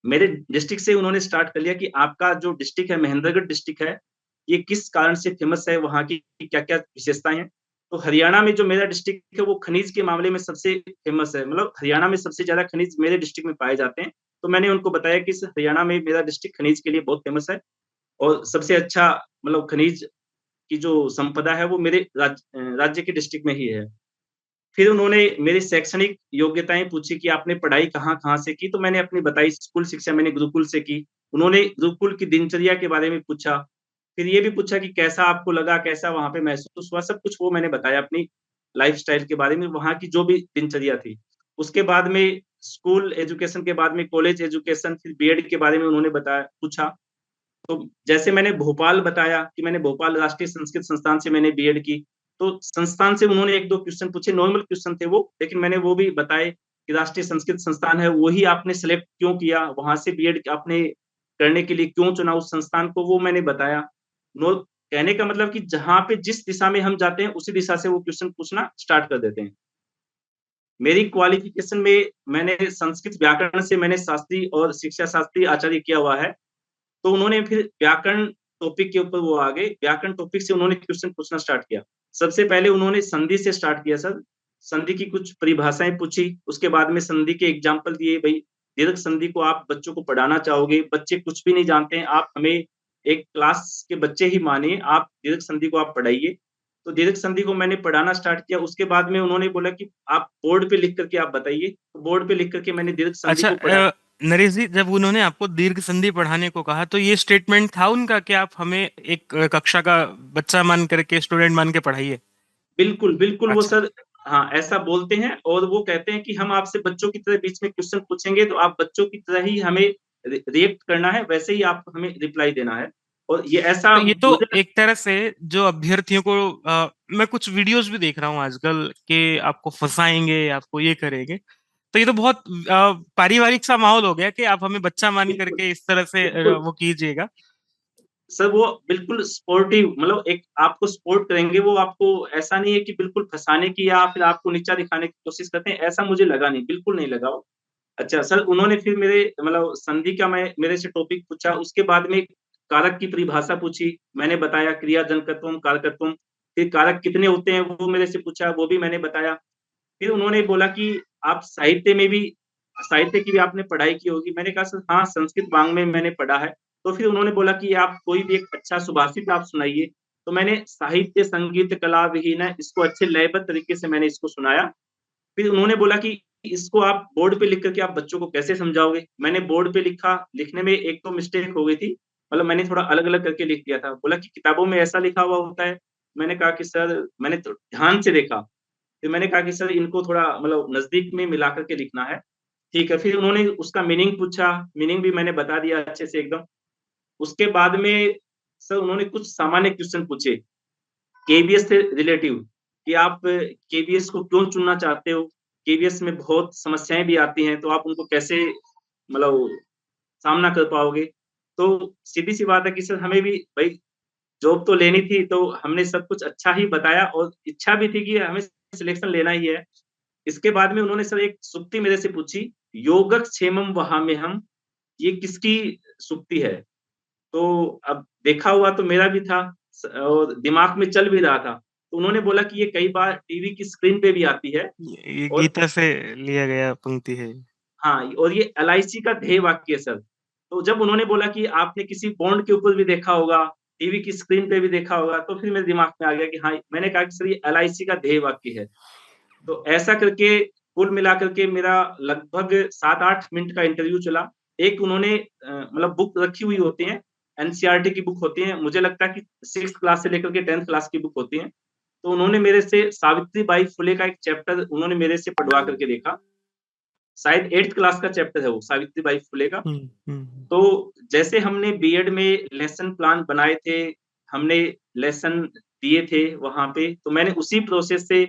मेरे डिस्ट्रिक्ट से उन्होंने स्टार्ट कर लिया कि आपका जो डिस्ट्रिक्ट है, महेंद्रगढ़ डिस्ट्रिक्ट है, ये किस कारण से फेमस है, वहाँ की क्या-क्या विशेषताएँ हैं? तो हरियाणा में जो मेरा डिस्ट्रिक्ट है, वो खनिज के मामले में सबसे फेमस है, मतलब हरियाणा में सबसे ज़्यादा खनिज मेरे डिस्ट्रिक्ट में पाए जाते हैं। तो मैंने उनको बताया कि इस हरियाणा में मेरा डिस्ट्रिक्ट खनिज के लिए बहुत फेमस है और सबसे अच्छा मतलब खनिज की जो संपदा है, वो मेरे राज्य के डिस्ट्रिक्ट में ही है। फिर उन्होंने मेरी शैक्षणिक योग्यताएँ पूछी कि आपने पढ़ाई कहाँ-कहाँ से की? तो मैंने अपनी बताई, स्कूल शिक्षा मैंने गुरुकुल से की। उन्होंने गुरुकुल की दिनचर्या के बारे में पूछा। फिर ये भी पूछा कि कैसा आपको लगा, कैसा वहाँ पे महसूस हुआ? सब कुछ वो मैंने बताया अपनी लाइफ़स्टाइल के बारे में, वहाँ की जो भी दिनचर्या थी। उसके बाद में स्कूल एजुकेशन के बाद में कॉलेज एजुकेशन, फिर बीएड के बारे में उन्होंने बताया पूछा। तो जैसे मैंने भोपाल बताया कि मैंने भोपाल राष्ट्रीय संस्कृत संस्थान से मैंने बीएड की, तो संस्थान से उन्होंने 1-2 क्वेश्चन पूछे, नॉर्मल क्वेश्चन थे वो, लेकिन मैंने वो भी बताए कि राष्ट्रीय संस्कृत संस्थान है, वही आपने सेलेक्ट क्यों किया? वहाँ से बीएड आपने करने के लिए क्यों चुना उस संस्थान को? वो मैंने बताया। नो कहने का मतलब कि जहाँ पे जिस दिशा में हम जाते हैं, उसी दिशा से वो क्वेश्चन पूछना स्टार्ट कर देते हैं। मेरी क्वालिफ़िकेशन में मैंने संस्कृत व्याकरण से मैंने शास्त्री और शिक्षा शास्त्री आचार्य किया हुआ है। तो उन्होंने फिर व्याकरण टॉपिक के ऊपर वो आ गए, व्याकरण टॉपिक से उन्होंने क्वेश्चन पूछना स्टार्ट किया। सबसे पहले उन्होंने संधि से स्टार्ट किया सर, संधि की कुछ परिभाषाएँ पूछी, उसके बाद में संधि के एग्ज़ाम्पल दिए, भई दीर्घ संधि को आप बच्चों को पढ़ाना चाहोगे, बच्चे कुछ भी नहीं जानते हैं, आप हमें एक क्लास के बच्चे ही मानिए, आप दीर्घ संधि को आप पढ़ाइए। तो दीर्घ संधि को मैंने पढ़ाना स्टार्ट किया, उसके बाद में उन्होंने बोला कि आप बोर्ड पे लिख कर के आप बताइए, तो बोर्ड पे लिख कर के मैंने दीर्घ संधि अच्छा, को पढ़ा। नरेश जी, जब उन्होंने आपको दीर्घ संधि पढ़ाने को कहा, तो ये स्टेटमेंट था उनका कि आप हमें एक कक्षा का बच्चा मान करके, स्टूडेंट मान के पढ़ाइए? बिल्कुल, बिल्कुल वो अच्छा। सर हाँ, ऐसा बोलते हैं और वो कहते हैं कि हम आपसे बच्चों की तरह बीच में क्वेश्चन पूछेंगे तो आप बच्चों की तरह ही हमें रिएक्ट करना है, वैसे ही आप हमें रिप्लाई देना है। और ये ऐसा तो ये तो मुझे एक तरह से जो अभ्यर्थियों को मैं कुछ वीडियोस भी देख रहा हूँ आजकल कि आपको फंसाएंगे, आपको ये करेंगे। तो ये तो बहुत पारिवारिक सा माहौल हो गया कि आप हमें बच्चा मान बिल्कुल, करके इस तरह से बिल्कुल। वो कीजिएगा। सर वो बिल्कुल स्पोर्टिव मतलब एक आपको सपोर्ट करेंगे, वो आपको ऐसा नहीं है कि बिल्कुल फँसाने की या फिर आपको नीचा दिखाने की कोशिश करते हैं, ऐसा मुझे लगा नहीं, बिल्कुल नहीं लगा वो। अच्छा सर उन्होंने फिर मेरे मतलब संधि का मैं मेरे से टॉपिक पूछा, उसके बाद में कारक की परिभाषा पूछी, मैंने बताया क्रिया जनकत्वम, कारकत्वम, फिर कारक कितने होते हैं वो मेरे से पूछा, वो भी मैंने बताया। फिर उन्होंने बोला कि आप साहित्य की भी आपने पढ़ाई की होगी। मैंने कहा सर हाँ, संस्कृत वाङ्मय मैंने पढ़ा है। तो फिर उन्होंने बोला कि आप कोई भी एक अच्छा सुभाषित आप सुनाइए। तो मैंने साहित्य, संगीत, कला विहीन है, इसको अच्छे लयबद्ध तरीके से मैंने इसको सुनाया। फिर उन्होंने बोला कि इसको आप बोर्ड पे लिख कर के आप बच्चों को कैसे समझाओगे? मैंने बोर्ड पे लिखा, लिखने में एक तो मिस्टेक हो गई थी, मतलब मैंने थोड़ा अलग-अलग करके लिख दिया था। बोला कि किताबों में ऐसा लिखा हुआ होता है। मैंने कहा कि सर मैंने तो ध्यान से देखा। फिर मैंने कहा कि सर इनको थोड़ा मतलब नज़दीक में मिला कर के लिखना है। ठीक है, फिर उन्होंने उसका मीनिंग पूछा, मीनिंग भी मैंने बता दिया अच्छे से एकदम। उसके बाद में सर उन्होंने कुछ सामान्य क्वेश्चन पूछे, केबीएस से रिलेटिव कि आप केबीएस को क्यों चुनना चाहते हो? केबीएस में बहुत समस्याएँ भी आती हैं, तो आप उनको कैसे मतलब सामना कर पाओगे? तो सीधी-सी बात है कि सर हमें भी भई जॉब तो लेनी थी, तो हमने सब कुछ अच्छा ही बताया और इच्छा भी थी कि हमें सिलेक्शन लेना ही है। इसके बाद में उन्होंने सर एक सूक्ति मेरे से पूछी, योगक्षेमं वहाम्यहम्, ये किसकी सूक्ति है? तो अब देखा हुआ तो मेरा भी था और दिमाग में चल भी रहा था। तो उन्होंने बोला कि ये कई बार टीवी की स्क्रीन पे भी आती है ये और गीता से लिया गया पंक्ति है। हाँ, और ये एलआईसी का ध्येय वाक्य है सर। तो जब उन्होंने बोला कि आपने किसी बॉन्ड के ऊपर भी देखा होगा, टीवी की स्क्रीन पे भी देखा होगा, तो फिर मेरे दिमाग में आ गया कि हाँ, मैंने कहा कि सर ये एलआईसी का ध्येय वाक्य है। तो ऐसा करके कुल मिलाकर के मेरा लगभग 7-8 मिनट का इंटरव्यू चला। एक उन्होंने मतलब बुक रखी हुई होती हैं, एनसीईआरटी की बुक होती है। मुझे लगता है कि 6th क्लास से लेकर के 10th क्लास की बुक होती हैं। तो उन्होंने मेरे से सावित्री बाई फुले का एक चैप्टर उन्होंने मेरे से पढ़वा करके देखा। शायद 8th क्लास का चैप्टर है वो, सावित्री बाई फुले का। हुँ, हुँ। तो जैसे हमने बीएड में लेसन प्लान बनाए थे, हमने लेसन दिए थे वहाँ पे, तो मैंने उसी प्रोसेस से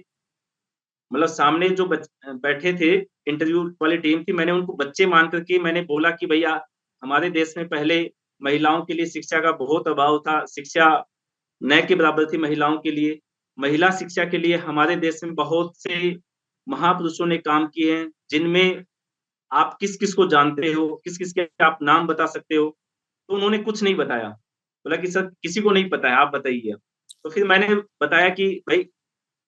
मतलब सामने जो बैठे थे, इंटरव्यू वाली टीम थी, मैंने उनको बच्चे मान कर के मैंने बोला कि भैया हमारे देश में पहले महिलाओं के लिए शिक्षा का बहुत अभाव था, शिक्षा न के बराबर थी महिलाओं के लिए। महिला शिक्षा के लिए हमारे देश में बहुत से महापुरुषों ने काम किए हैं, जिनमें आप किस-किस को जानते हो, किस-किस के आप नाम बता सकते हो? तो उन्होंने कुछ नहीं बताया। बोला कि सर किसी को नहीं पता है, आप बताइए। तो फिर मैंने बताया कि भई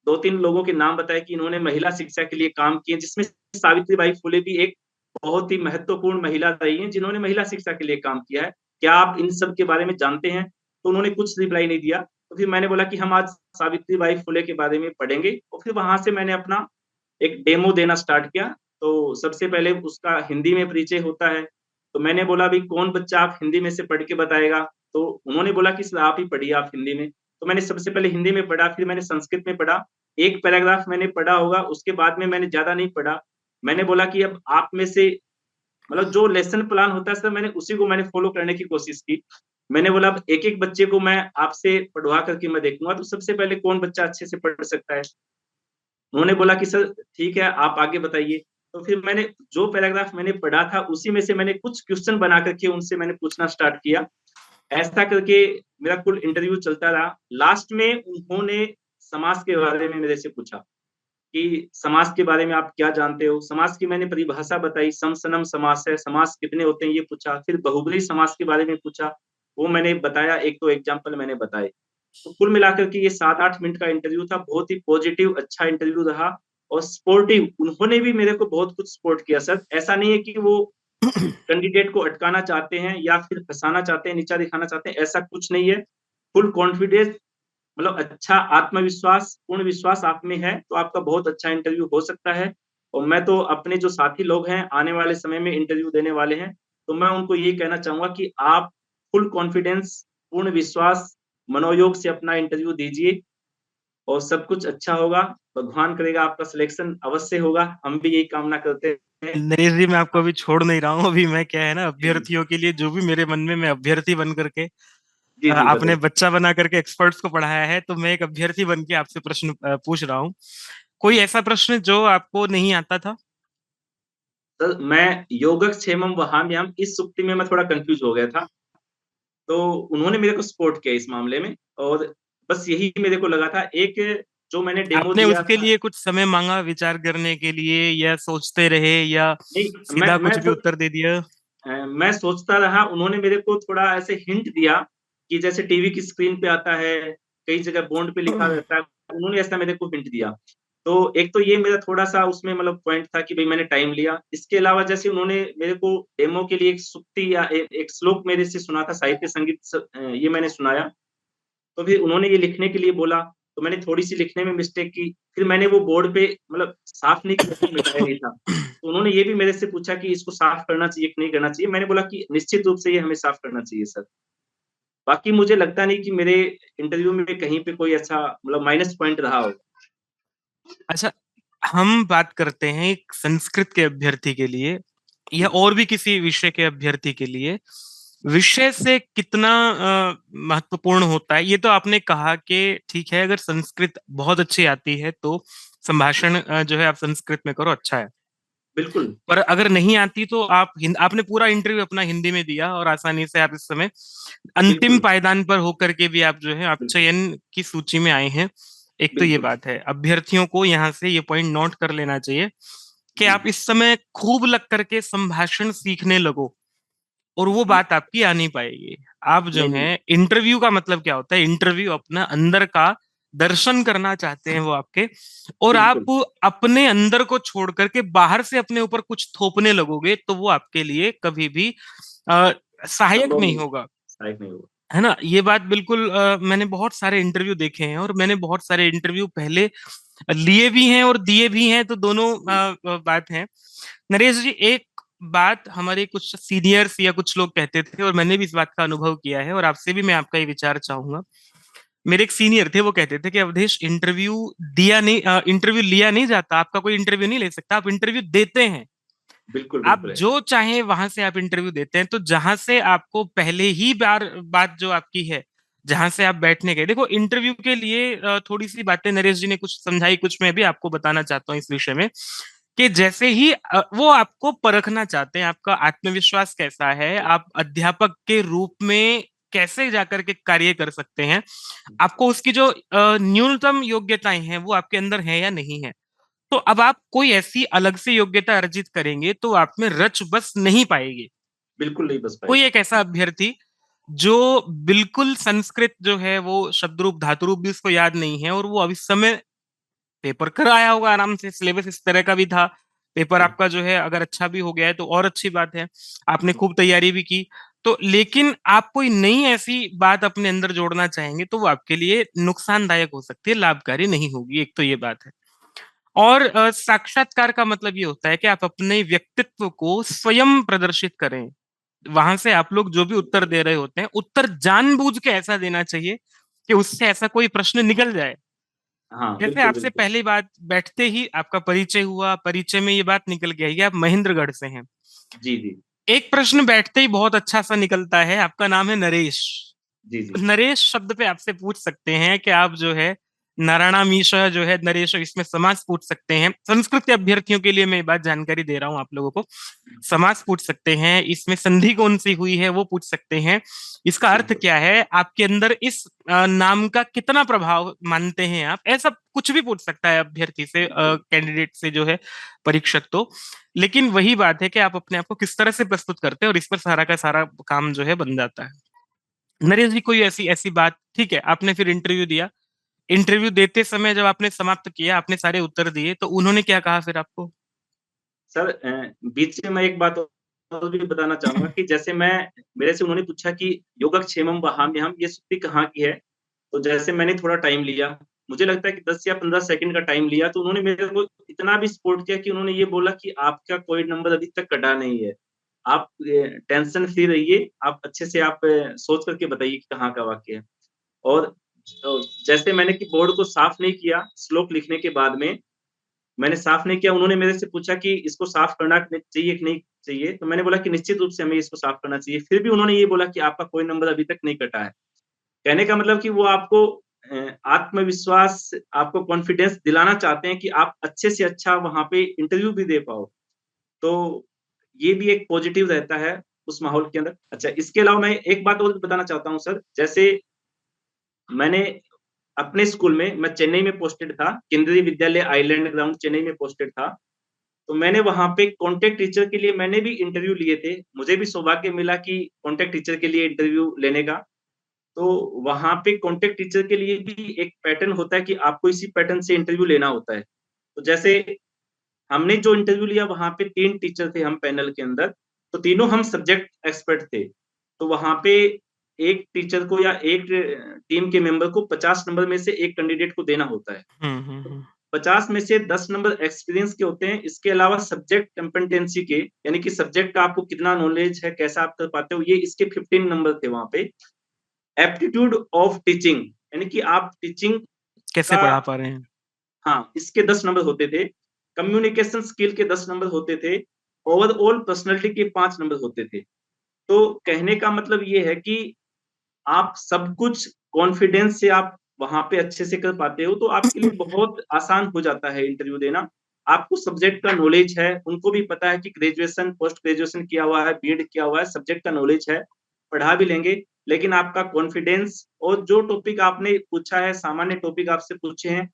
2-3 लोगों के नाम बताए कि इन्होंने महिला शिक्षा के लिए काम किए, जिसमें सावित्री बाई फुले भी एक बहुत ही महत्वपूर्ण महिला रही हैं, जिन्होंने महिला शिक्षा के लिए काम किया है। क्या आप इन सब के बारे में जानते हैं? तो उन्होंने कुछ रिप्लाई नहीं दिया। तो फिर मैंने बोला कि हम आज सावित्री बाई फुले के बारे में पढ़ेंगे और फिर वहाँ से मैंने अपना एक डेमो देना स्टार्ट किया। तो सबसे पहले उसका हिंदी में परिचय होता है। तो मैंने बोला अभी कौन बच्चा आप हिंदी में से पढ़ के बताएगा? तो उन्होंने बोला कि सर आप ही पढ़िए आप हिंदी में। तो मैंने सबसे पहले हिंदी में पढ़ा, फिर मैंने संस्कृत में पढ़ा। एक पैराग्राफ मैंने पढ़ा होगा, उसके बाद में मैंने ज़्यादा नहीं पढ़ा। मैंने बोला कि अब आप में से मतलब जो लेसन प्लान होता है सर मैंने उसी को मैंने फ़ॉलो करने की कोशिश की। मैंने बोला अब एक-एक बच्चे को मैं आपसे पढ़वा कर के मैं देखूँगा, तो सबसे पहले कौन बच्चा अच्छे से पढ़ सकता है? उन्होंने बोला कि सर ठीक है, आप आगे बताइए। तो फिर मैंने जो पैराग्राफ मैंने पढ़ा था, उसी में से मैंने कुछ क्वेश्चन बना कर के उनसे मैंने पूछना स्टार्ट किया। ऐसा करके मेरा कुल इंटरव्यू चलता रहा। लास्ट में उन्होंने समाज के बारे में मेरे से पूछा कि समाज के बारे में आप क्या जानते हो? समाज की मैंने परिभाषा बताई, समसनम समास है, समास कितने होते हैं ये पूछा। फिर बहुब्रीहि समास के बारे में पूछा, वो मैंने बताया, 1-2 एग्ज़ाम्पल मैंने बताए। तो कुल मिलाकर के ये 7-8 मिनट का इंटरव्यू था, बहुत ही पॉजिटिव अच्छा इंटरव्यू रहा और सपोर्टिव उन्होंने भी मेरे को बहुत कुछ सपोर्ट किया सर। ऐसा नहीं है कि वो कैंडिडेट को अटकाना चाहते हैं या फिर फँसाना चाहते हैं, नीचा दिखाना चाहते हैं, ऐसा कुछ नहीं है। फुल कॉन्फिडेंस मतलब अच्छा आत्मविश्वास, पूर्ण विश्वास आप में है, तो आपका बहुत अच्छा इंटरव्यू हो सकता है। और मैं तो अपने जो साथी लोग हैं आने वाले समय में इंटरव्यू देने वाले हैं, तो मैं उनको ये कहना चाहूंगा कि आप फुल कॉन्फिडेंस, पूर्ण विश्वास, मनोयोग से अपना इंटरव्यू दीजिए और सब कुछ अच्छा होगा। भगवान करेगा आपका सिलेक्शन अवश्य होगा, हम भी यही कामना करते हैं। नरेश जी, मैं आपको अभी छोड़ नहीं रहा हूँ। अभी मैं क्या है ना, जी अभ्यर्थियों के लिए जो भी मेरे मन में, मैं अभ्यर्थी बन करके, जी जी आपने बताइए। बच्चा बना करके एक्सपर्ट्स को पढ़ाया है, तो मैं एक अभ्यर्थी बन के आपसे प्रश्न पूछ रहा हूँ। कोई ऐसा प्रश्न जो आपको नहीं आता था? सर मैं योगक्षेमम वहाम्यहम इस सूक्ति में मैं थोड़ा कंफ्यूज हो गया था, तो उन्होंने मेरे को सपोर्ट किया इस मामले में, और बस यही मेरे को लगा था। एक जो मैंने डेमो आपने दिया उसके था, लिए कुछ समय मांगा विचार करने के लिए, या सोचते रहे, या नहीं सीधा मैं कुछ भी तो उत्तर दे दिया? मैं सोचता रहा। उन्होंने मेरे को थोड़ा ऐसे हिंट दिया कि जैसे टीवी की स्क्रीन पे आता है, कई जगह बोर्ड पे लिखा रहता है, उन्होंने ऐसा मेरे को हिंट दिया। तो एक तो ये मेरा थोड़ा-सा उसमें मतलब पॉइंट था कि भई मैंने टाइम लिया। इसके अलावा जैसे उन्होंने मेरे को डेमो के लिए एक सूक्ति या एक श्लोक मेरे से सुना था, साहित्य संगीत ये मैंने सुनाया। तो फिर उन्होंने ये लिखने के लिए बोला, तो मैंने थोड़ी-सी लिखने में मिस्टेक की। फिर मैंने वो बोर्ड पे मतलब साफ नहीं किया था, मिटाया नहीं था। तो उन्होंने ये भी मेरे से पूछा कि इसको साफ करना चाहिए कि नहीं करना चाहिए? मैंने बोला कि निश्चित रूप से ये हमें साफ करना चाहिए सर। बाकी मुझे लगता नहीं कि मेरे इंटरव्यू में कहीं पे कोई ऐसा मतलब माइनस पॉइंट रहा हो। अच्छा, हम बात करते हैं एक संस्कृत के अभ्यर्थी के लिए, या जी, और भी किसी विषय के अभ्यर्थी के लिए, विषय से कितना महत्वपूर्ण होता है। ये तो आपने कहा कि ठीक है, अगर संस्कृत बहुत अच्छी आती है तो संभाषण जो है आप संस्कृत में करो, अच्छा है। बिल्कुल, पर अगर नहीं आती तो आप आपने पूरा इंटरव्यू अपना हिंदी में दिया, और आसानी से आप इस समय अंतिम बिल्कुल, पायदान पर होकर के भी आप जो है आप बिल्कुल, चयन की सूची में आए हैं। एक तो ये बिल्कुल। बात है, अभ्यर्थियों को यहाँ से ये पॉइंट नोट कर लेना चाहिए कि जी, आप इस समय खूब लग करके संभाषण सीखने लगो, और वो जी। बात आपकी आ नहीं पाएगी। आप जो नहीं, है, नहीं। इंटरव्यू का मतलब क्या होता है, इंटरव्यू अपना अंदर का दर्शन करना चाहते हैं वो आपके, और आप बिल्कुल, अपने अंदर को छोड़ करके बाहर से अपने ऊपर कुछ थोपने लगोगे, तो वो आपके लिए कभी भी अ, सहायक संभव नहीं नहीं, होगा। सहायक नहीं होगा। है ना? ये बात बिल्कुल, मैंने बहुत सारे इंटरव्यू देखे हैं, और मैंने बहुत सारे इंटरव्यू पहले लिए भी हैं और दिए भी हैं, तो दोनों जी, बात है। नरेश जी, एक बात हमारे कुछ सीनियर्स या कुछ लोग कहते थे, और मैंने भी इस बात का अनुभव किया है, और आपसे भी मैं आपका ये विचार चाहूंगा। मेरे एक सीनियर थे, वो कहते थे कि अवधेश, इंटरव्यू लिया नहीं जाता, आपका कोई इंटरव्यू नहीं ले सकता, आप इंटरव्यू देते हैं। बिल्कुल, आप बिल्कुल है। जो चाहें वहां से आप इंटरव्यू देते हैं, तो जहां से आपको पहले ही बार बात जो आपकी है, जहां से आप बैठने गए, देखो इंटरव्यू के लिए थोड़ी सी बातें नरेश जी ने कुछ समझाई, कुछ मैं भी आपको बताना चाहता हूँ इस विषय में, कि जैसे ही वो आपको परखना चाहते हैं, आपका आत्मविश्वास कैसा है, आप अध्यापक के रूप में कैसे जाकर के कार्य कर सकते हैं, आपको उसकी जो न्यूनतम योग्यताएं हैं वो आपके अंदर है या नहीं है। तो अब आप कोई ऐसी अलग से योग्यता अर्जित करेंगे तो आप में रच बस नहीं पाएगी। बिल्कुल नहीं बच कोई पाएगी। एक ऐसा अभ्यर्थी जो बिल्कुल संस्कृत जो है वो शब्द रूप धातु रूप भी उसको याद नहीं है, और वो अब इस समय पेपर कर आया होगा आराम से, सिलेबस इस तरह का भी था, पेपर जी, आपका जो है अगर अच्छा भी हो गया है तो और अच्छी बात है, आपने खूब तैयारी भी की। तो लेकिन आप कोई नई ऐसी बात अपने अंदर जोड़ना चाहेंगे, तो वो आपके लिए नुकसानदायक हो सकती है, लाभकारी नहीं होगी। एक तो ये बात है। और साक्षात्कार का मतलब ये होता है कि आप अपने व्यक्तित्व को स्वयं प्रदर्शित करें। वहां से आप लोग जो भी उत्तर दे रहे होते हैं, उत्तर जानबूझ के ऐसा देना चाहिए कि उससे ऐसा कोई प्रश्न निकल जाए। हाँ, जैसे बिल्कुल, आपसे बिल्कुल। पहली बात बैठते ही आपका परिचय हुआ, परिचय में ये बात निकल गई कि आप महेंद्रगढ़ से हैं। जी, जी। एक प्रश्न बैठते ही बहुत अच्छा सा निकलता है, आपका नाम है नरेश। जी, जी। नरेश शब्द पे आपसे पूछ सकते हैं कि आप जो है नारायणामीश जो है नरेश, इसमें समास पूछ सकते हैं। संस्कृत के अभ्यर्थियों के लिए मैं ये बात जानकारी दे रहा हूँ आप लोगों को। समास पूछ सकते हैं, इसमें संधि कौन सी हुई है वो पूछ सकते हैं, इसका अर्थ बिल्कुल, क्या है, आपके अंदर इस नाम का कितना प्रभाव मानते हैं आप, ऐसा कुछ भी पूछ सकता है अभ्यर्थी से, बिल्कुल। कैंडिडेट से जो है, परीक्षक तो। लेकिन वही बात है कि आप अपने आप को किस तरह से प्रस्तुत करते हैं, और इस पर सारा का सारा काम जो है बन जाता है। नरेश जी, कोई ऐसी ऐसी बात, ठीक है, आपने फिर इंटरव्यू दिया, इंटरव्यू देते समय जब आपने समाप्त किया, आपने सारे उत्तर दिए, तो उन्होंने क्या कहा फिर आपको? सर बीच में मैं एक बात और भी बताना चाहूँगा कि जैसे मेरे से उन्होंने पूछा कि योगक्षेमम वहाम्यहम ये सूक्ति कहाँ की है? तो जैसे मैंने थोड़ा टाइम लिया, मुझे लगता है कि 10 या 15 सेकंड का टाइम लिया, तो उन्होंने मेरे को इतना भी सपोर्ट किया कि उन्होंने ये बोला कि आपका कोई नंबर अभी तक कटा नहीं है। आप टेंशन फ्री रहिए, आप अच्छे से आप सोच करके बताइए कि कहाँ का वाक्य है। और जैसे मैंने कि बोर्ड को साफ नहीं किया, श्लोक लिखने के बाद में मैंने साफ नहीं किया, उन्होंने मेरे से पूछा कि इसको साफ करना चाहिए कि नहीं चाहिए? तो मैंने बोला कि निश्चित रूप से हमें इसको साफ करना चाहिए। फिर भी उन्होंने ये बोला कि आपका कोई नंबर अभी तक नहीं कटा है। कहने का मतलब कि वो आपको आत्मविश्वास, आपको कॉन्फिडेंस दिलाना चाहते हैं कि आप अच्छे से अच्छा वहाँ पे इंटरव्यू भी दे पाओ। तो ये भी एक पॉजिटिव रहता है उस माहौल के अंदर। अच्छा, इसके अलावा मैं एक बात और बताना चाहता हूँ सर, जैसे मैंने अपने स्कूल में, मैं चेन्नई में पोस्टेड था, केंद्रीय विद्यालय आइलैंड ग्राउंड चेन्नई में पोस्टेड था। तो मैंने वहाँ पे कॉन्टेक्ट टीचर के लिए मैंने भी इंटरव्यू लिए थे। मुझे भी सौभाग्य मिला कि कॉन्टेक्ट टीचर के लिए इंटरव्यू लेने का। तो वहाँ पे कॉन्टेक्ट टीचर के लिए भी एक पैटर्न होता है कि आपको इसी पैटर्न से इंटरव्यू लेना होता है। तो जैसे हमने जो इंटरव्यू लिया वहाँ पे 3 टीचर थे हम पैनल के अंदर, तो तीनों हम सब्जेक्ट एक्सपर्ट थे। तो वहाँ पे एक टीचर को या एक टीम के मेंबर को 50 नंबर में से एक कैंडिडेट को देना होता है। तो 50 में से 10 नंबर एक्सपीरियंस के होते हैं, इसके अलावा सब्जेक्ट कॉम्पिटेंसी के, यानी कि सब्जेक्ट का आपको कितना नॉलेज है, कैसा आप कर पाते हो, ये इसके 15 नंबर थे वहाँ पे। एप्टीट्यूड ऑफ टीचिंग, यानी कि आप टीचिंग कैसे का, पढ़ा पा रहे हैं। हाँ, इसके 10 नंबर होते थे। कम्युनिकेशन स्किल के 10 नंबर होते थे। ओवरऑल पर्सनैलिटी के 5 नंबर होते थे। तो कहने का मतलब ये है कि आप सब कुछ कॉन्फिडेंस से आप वहाँ पे अच्छे से कर पाते हो, तो आपके लिए बहुत आसान हो जाता है इंटरव्यू देना। आपको सब्जेक्ट का नॉलेज है, उनको भी पता है कि ग्रेजुएशन, पोस्ट ग्रेजुएशन किया हुआ है, बीएड किया हुआ है, सब्जेक्ट का नॉलेज है, पढ़ा भी लेंगे। लेकिन आपका कॉन्फिडेंस और जो टॉपिक आपने पूछा है, सामान्य टॉपिक आपसे पूछे हैं,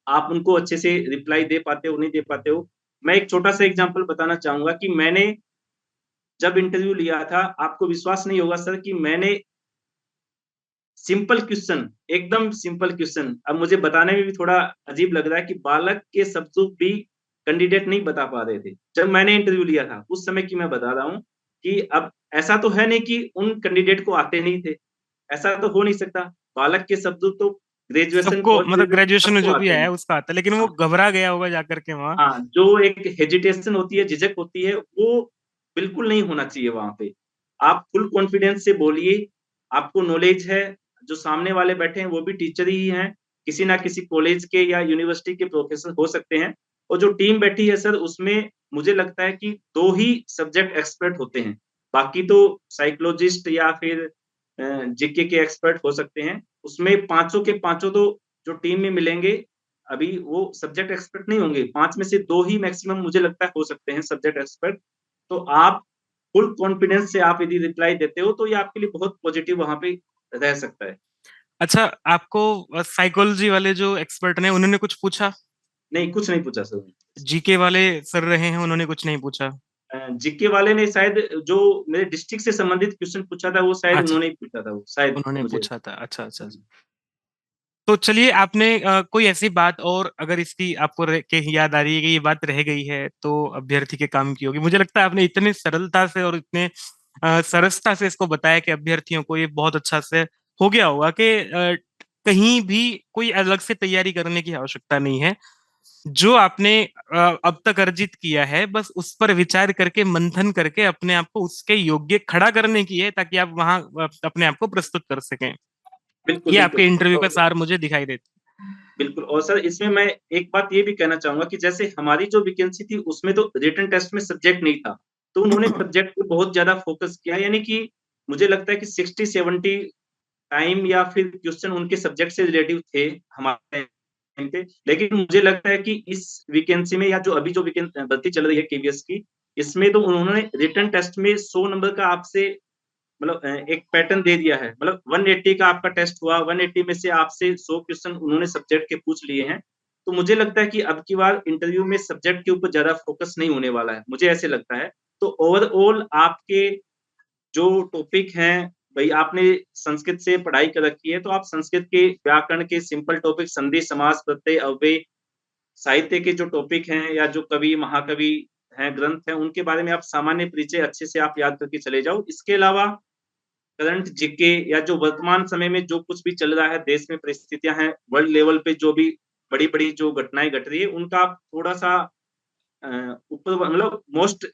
आप उनको अच्छे से रिप्लाई दे पाते हो, नहीं दे पाते हो। मैं एक छोटा-सा एग्ज़ाम्पल बताना चाहूँगा कि मैंने जब इंटरव्यू लिया था, आपको विश्वास नहीं होगा सर कि मैंने सिंपल क्वेश्चन, एकदम सिंपल क्वेश्चन, अब मुझे बताने में भी थोड़ा अजीब लग रहा है कि बालक के शब्दों भी कैंडिडेट नहीं बता पा रहे थे। जब मैंने इंटरव्यू लिया था, उस समय की मैं बता रहा हूँ कि अब ऐसा तो है नहीं कि उन कैंडिडेट को आते नहीं थे, ऐसा तो हो नहीं सकता। बालक के शब्द तो ग्रेजुएशन, सबको पोस्ट मतलब ग्रेजुएशन ग्रेजुएशन में सबको जो भी आते आया हैं। है उसका आता है, लेकिन वो हाँ। घबरा गया होगा जाकर के वहाँ। हाँ, जो एक हेजिटेशन होती है, झिझक होती है, वो बिल्कुल नहीं होना चाहिए वहाँ पे। आप फुल कॉन्फिडेंस से बोलिए, आपको नॉलेज है, जो सामने वाले बैठे हैं वो भी टीचर ही हैं, किसी ना किसी कॉलेज के या यूनिवर्सिटी के प्रोफेसर हो सकते हैं। और जो टीम बैठी है सर, उसमें मुझे लगता है कि 2 ही सब्जेक्ट एक्सपर्ट होते हैं, बाकी तो साइकोलॉजिस्ट या फिर जीके के एक्सपर्ट हो सकते हैं। उसमें पाँचों के पाँचों तो जो टीम में मिलेंगे, अभी वो सब्जेक्ट एक्सपर्ट नहीं होंगे, 5 में से 2 ही मैक्सिमम मुझे लगता है हो सकते हैं सब्जेक्ट एक्सपर्ट। तो आप फुल कॉन्फिडेंस से आप यदि रिप्लाई देते हो, तो ये आपके लिए बहुत पॉजिटिव वहाँ पे रह सकता है। अच्छा, आपको साइकोलॉजी वाले जो एक्सपर्ट ने उन्होंने कुछ पूछा? नहीं, कुछ नहीं पूछा सर। जीके वाले सर रहे हैं, उन्होंने कुछ नहीं पूछा? जीके वाले ने शायद जो मेरे डिस्ट्रिक्ट से संबंधित क्वेश्चन पूछा था, वो शायद अच्छा, उन्होंने ही पूछा था वो, शायद उन्होंने मुझे। पूछा था। अच्छा, अच्छा। तो चलिए, आपने कोई ऐसी बात और अगर इसकी आपको के याद आ रही है कि ये बात रह गई है, तो अभ्यर्थी के काम की होगी। मुझे लगता है आपने इतने सरलता से और इतने सरसता से इसको बताया कि अभ्यर्थियों को ये बहुत अच्छा से हो गया होगा कि कहीं भी कोई अलग से तैयारी करने की आवश्यकता नहीं है। जो आपने अब तक अर्जित किया है, बस उस पर विचार करके, मंथन करके अपने आप को उसके योग्य खड़ा करने की है, ताकि आप वहां अपने आप को प्रस्तुत कर सकें। बिल्कुल, ये बिल्कुल। आपके इंटरव्यू का और सार मुझे दिखाई देता है। बिल्कुल, और सर इसमें मैं एक बात ये भी कहना चाहूँगा कि जैसे हमारी जो वैकेंसी थी उसमें तो रिटन टेस्ट में सब्जेक्ट नहीं था। तो उन्होंने सब्जेक्ट पे बहुत ज़्यादा फ़ोकस किया, यानी कि मुझे लगता है कि 60-70 टाइम या फिर क्वेश्चन उनके सब्जेक्ट से रिलेटिव थे हमारे टाइम पे। लेकिन मुझे लगता है कि इस वैकेंसी में या जो अभी जो भर्ती चल रही है केवीएस की, इसमें तो उन्होंने रिटन टेस्ट में 100 नंबर का आपसे मतलब एक पैटर्न दे दिया है। मतलब 180 का आपका टेस्ट हुआ, 180 में से आपसे 100 क्वेश्चन उन्होंने सब्जेक्ट के पूछ लिए हैं। तो मुझे लगता है कि अब की बार इंटरव्यू में सब्जेक्ट के ऊपर ज़्यादा फ़ोकस नहीं होने वाला है, मुझे ऐसे लगता है। तो ओवरऑल आपके जो टॉपिक हैं, भई आपने संस्कृत से पढ़ाई कर रखी है, तो आप संस्कृत के व्याकरण के सिंपल टॉपिक संधि, समास, प्रत्यय, अव्यय, साहित्य के जो टॉपिक हैं या जो कवि, महाकवि हैं, ग्रंथ हैं, उनके बारे में आप सामान्य परिचय अच्छे से आप याद करके चले जाओ। इसके अलावा करंट जीके या जो वर्तमान समय में जो कुछ भी चल रहा है, देश में परिस्थितियां हैं, वर्ल्ड लेवल पे जो भी बड़ी-बड़ी जो घटनाएं घट रही है, उनका आप थोड़ा-सा ऊपर मतलब मोस्ट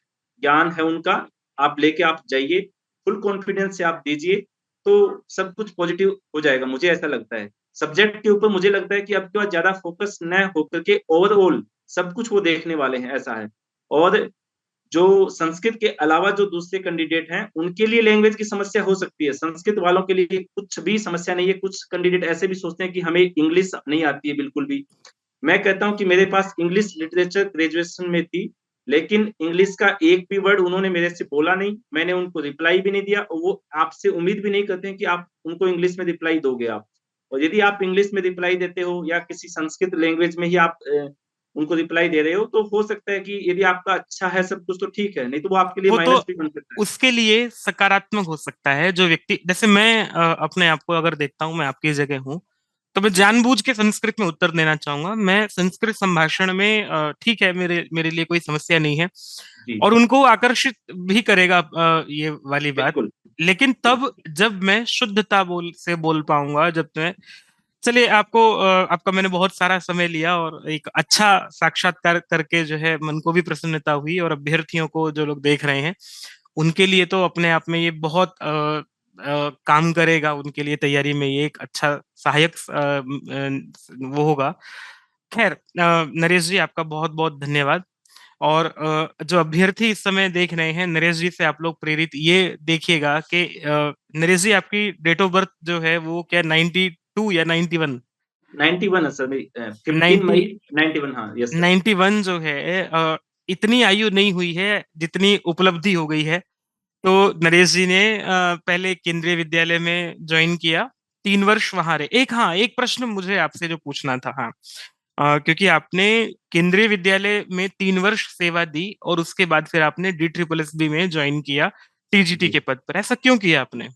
ज्ञान है उनका, आप लेके आप जाइए, फुल कॉन्फिडेंस से आप दीजिए, तो सब कुछ पॉजिटिव हो जाएगा, मुझे ऐसा लगता है। सब्जेक्ट के ऊपर मुझे लगता है कि अब के बाद ज़्यादा फोकस न होकर के ओवरऑल सब कुछ वो देखने वाले हैं, ऐसा है। और जो संस्कृत के अलावा जो दूसरे कैंडिडेट हैं, उनके लिए लैंग्वेज की समस्या हो सकती है। संस्कृत वालों के लिए कुछ भी समस्या नहीं है। कुछ कैंडिडेट ऐसे भी सोचते हैं कि हमें इंग्लिश नहीं आती है बिल्कुल भी। मैं कहता हूँ कि मेरे पास इंग्लिश लिटरेचर ग्रेजुएशन में थी, लेकिन इंग्लिश का एक भी वर्ड उन्होंने मेरे से बोला नहीं, मैंने उनको रिप्लाई भी नहीं दिया और वो आपसे उम्मीद भी नहीं करते हैं कि आप उनको इंग्लिश में रिप्लाई दोगे आप। और यदि आप इंग्लिश में रिप्लाई देते हो या किसी संस्कृत लैंग्वेज में ही आप उनको रिप्लाई दे रहे हो, तो हो सकता है कि यदि आपका अच्छा है सब कुछ तो ठीक है, नहीं तो वो आपके लिए वो तो माइनस भी बन सकता है। उसके लिए सकारात्मक हो सकता है। जो व्यक्ति, जैसे मैं अपने आप को अगर देखता हूँ, मैं आपकी जगह हूँ, तो मैं जानबूझ के संस्कृत में उत्तर देना चाहूंगा। मैं संस्कृत संभाषण में ठीक है, मेरे मेरे लिए कोई समस्या नहीं है, जी, और उनको आकर्षित भी करेगा ये वाली बात। बिल्कुल। लेकिन तब जब मैं शुद्धता बोल पाऊंगा, जब मैं, चलिए आपका मैंने बहुत सारा समय लिया और एक अच्छा साक्षात्कार करके जो है मन को भी प्रसन्नता हुई, और अभ्यर्थियों को, जो लोग देख रहे हैं, उनके लिए तो अपने आप में ये बहुत काम करेगा। उनके लिए तैयारी में ये एक अच्छा सहायक वो होगा। खैर, नरेश जी, आपका बहुत बहुत धन्यवाद। और जो अभ्यर्थी इस समय देख रहे हैं, नरेश जी से आप लोग प्रेरित ये देखिएगा कि नरेश जी, आपकी डेट ऑफ बर्थ जो है वो क्या 92 या 91? 91 है सर मेरी 15 90, मई 91 हाँ, यस सर। 91 जो है, इतनी आयु नहीं हुई है जितनी उपलब्धि हो गई है। तो नरेश जी ने पहले केंद्रीय विद्यालय में ज्वाइन किया, 3 वर्ष वहां रहे। हाँ, एक प्रश्न मुझे आपसे जो पूछना था, हाँ, क्योंकि आपने केंद्रीय विद्यालय में 3 वर्ष सेवा दी और उसके बाद फिर आपने DSSB में ज्वाइन किया, टीजीटी जी। के पद पर। ऐसा क्यों किया आपने?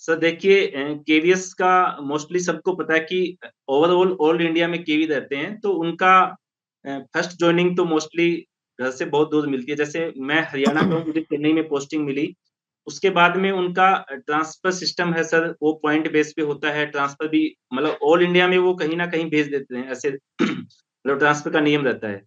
सर देखिए केवीएस का मोस्टली सबको पता है कि ओवरऑल ऑल इंडिया में केवी रहते हैं, तो उनका फर्स्ट जॉइनिंग तो मोस्टली घर से बहुत दूर मिलती है। जैसे मैं हरियाणा का हूँ, मुझे चेन्नई में पोस्टिंग मिली। उसके बाद में उनका ट्रांसफर सिस्टम है सर, वो पॉइंट बेस पे होता है। ट्रांसफर भी मतलब ऑल इंडिया में वो कहीं न कहीं भेज देते हैं, ऐसे मतलब ट्रांसफर का नियम रहता है।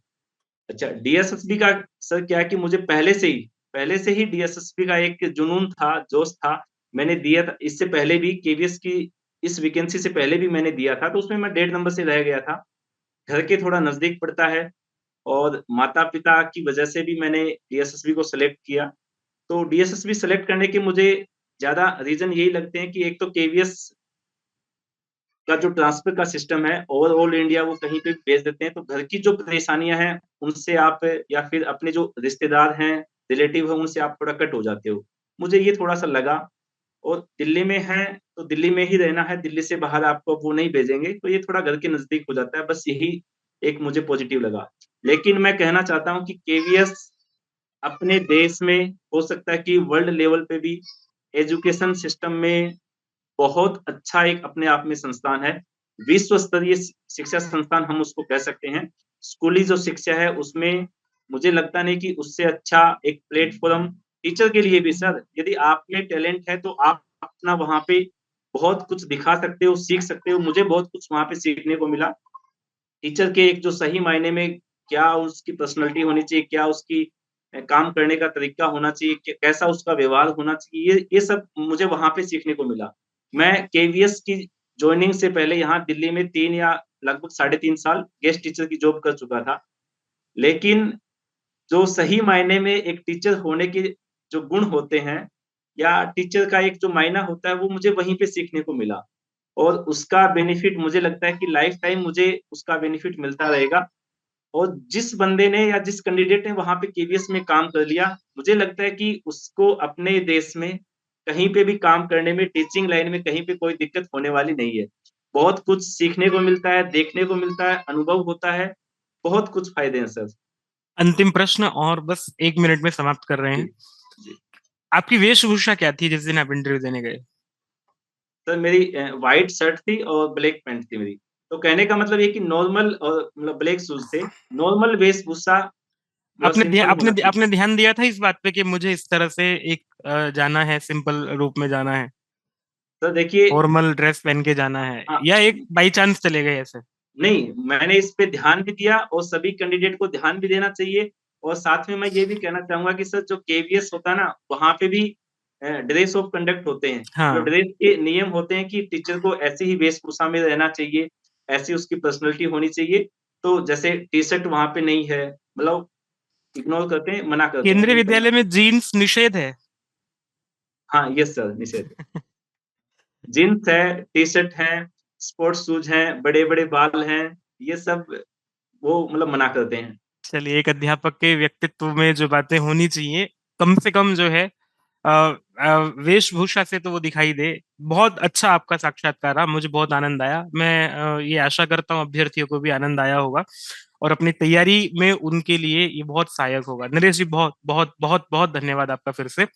अच्छा, डीएसएसबी का सर क्या है कि मुझे पहले से ही डीएसएसबी का एक जुनून था, जोश था। मैंने दिया था इससे पहले भी केवीएस की इस वैकेंसी से पहले भी मैंने दिया था, तो उसमें मैं डेढ़ नंबर से रह गया था। घर के थोड़ा नज़दीक पड़ता है और माता-पिता की वजह से भी मैंने डीएसएसबी को सेलेक्ट किया। तो डीएसएसबी सेलेक्ट करने के मुझे ज़्यादा रीज़न यही लगते हैं कि एक तो केवीएस का जो ट्रांसफर का सिस्टम है, ओवरऑल इंडिया वो कहीं पे भी भेज देते हैं, तो घर की जो परेशानियाँ हैं, उनसे आप या फिर अपने जो रिश्तेदार हैं, रिलेटिव हैं, उनसे आप थोड़ा कट हो जाते हो। मुझे ये थोड़ा-सा लगा और दिल्ली में हैं, तो दिल्ली में ही रहना है, दिल्ली से बाहर आपको वो नहीं भेजेंगे, तो ये थोड़ा घर के नज़दीक हो जाता है, बस यही एक मुझे पॉज़िटिव लगा। लेकिन मैं कहना चाहता हूँ कि केवीएस अपने देश में हो सकता है कि वर्ल्ड लेवल पे भी एजुकेशन सिस्टम में बहुत अच्छा एक अपने आप में संस्थान है। विश्व स्तरीय शिक्षा संस्थान हम उसको कह सकते हैं। स्कूली जो शिक्षा है उसमें मुझे लगता नहीं कि उससे अच्छा एक प्लेटफ़ॉर्म टीचर के लिए भी सर, यदि आप में टैलेंट है तो आप अपना वहाँ पे बहुत कुछ दिखा सकते हो, सीख सकते हो। मुझे बहुत कुछ वहाँ पे सीखने को मिला। टीचर के एक जो सही मायने में क्या उसकी पर्सनैलिटी होनी चाहिए, क्या उसकी काम करने का तरीका होना चाहिए, कैसा उसका व्यवहार होना चाहिए, ये सब मुझे वहाँ पे सीखने को मिला। मैं केवीएस की जॉइनिंग से पहले यहाँ दिल्ली में 3 या लगभग साढ़े 3 साल गेस्ट टीचर की जॉब कर चुका था। लेकिन जो सही मायने में एक टीचर होने के जो गुण होते हैं या टीचर का एक जो मायना होता है, वो मुझे वहीं पे सीखने को मिला। और उसका बेनिफिट मुझे लगता है कि लाइफ टाइम मुझे उसका बेनिफिट मिलता रहेगा। और जिस बंदे ने या जिस कैंडिडेट ने वहाँ पे केवीएस में काम कर लिया, मुझे लगता है कि उसको अपने देश में कहीं पे भी काम करने में, टीचिंग लाइन में कहीं पे कोई दिक्कत होने वाली नहीं है। बहुत कुछ सीखने को मिलता है, देखने को मिलता है, अनुभव होता है, बहुत कुछ फ़ायदे हैं सर। अंतिम प्रश्न, और बस 1 मिनट में समाप्त कर रहे जी, हैं। जी। आपकी वेशभूषा क्या थी जिस दिन आप इंटरव्यू देने गए? सर मेरी व्हाइट शर्ट थी और ब्लैक पैंट थी मेरी। तो कहने का मतलब ये कि नॉर्मल और मतलब ब्लैक शूज़ थे। नॉर्मल वेशभूषा जो सिंपल होना चाहिए। आपने ध्यान दिया था इस बात पे कि मुझे इस तरह से एक जाना है, सिंपल रूप में जाना है, तो देखिए, फॉर्मल ड्रेस पहन के जाना है, हाँ, या एक बाई चांस चले गए ऐसे? नहीं, मैंने इस पे ध्यान भी दिया और सभी कैंडिडेट को ध्यान भी देना चाहिए। और साथ में मैं ये भी कहना चाहूँगा कि सर जो केवीएस होता है ना, वहाँ पे भी ड्रेस ऑफ कंडक्ट होते हैं। मतलब हाँ, ड्रेस के नियम होते हैं कि टीचर को ऐसी ही वेशभूषा में रहना चाहिए, ऐसी उसकी पर्सनैलिटी होनी चाहिए। तो जैसे टी-शर्ट वहाँ पे नहीं है, मतलब इग्नोर करते हैं, मना करते हैं केंद्रीय नहीं करना। विद्यालय में जीन्स निषेध है। हाँ, यस सर, निषेध है। जीन्स है, टी-शर्ट है, स्पोर्ट्स शूज़ हैं, बड़े-बड़े बाल हैं, ये सब वो मतलब मना करते हैं। चलिए, एक अध्यापक के व्यक्तित्व में जो बातें होनी चाहिए, कम से कम जो है वेशभूषा से तो वो दिखाई दे। बहुत अच्छा आपका साक्षात्कार रहा, मुझे बहुत आनंद आया। मैं ये आशा करता हूँ अभ्यर्थियों को भी आनंद आया होगा और अपनी तैयारी में उनके लिए ये बहुत सहायक होगा। नरेश जी, बहुत बहुत बहुत बहुत धन्यवाद आपका फिर से।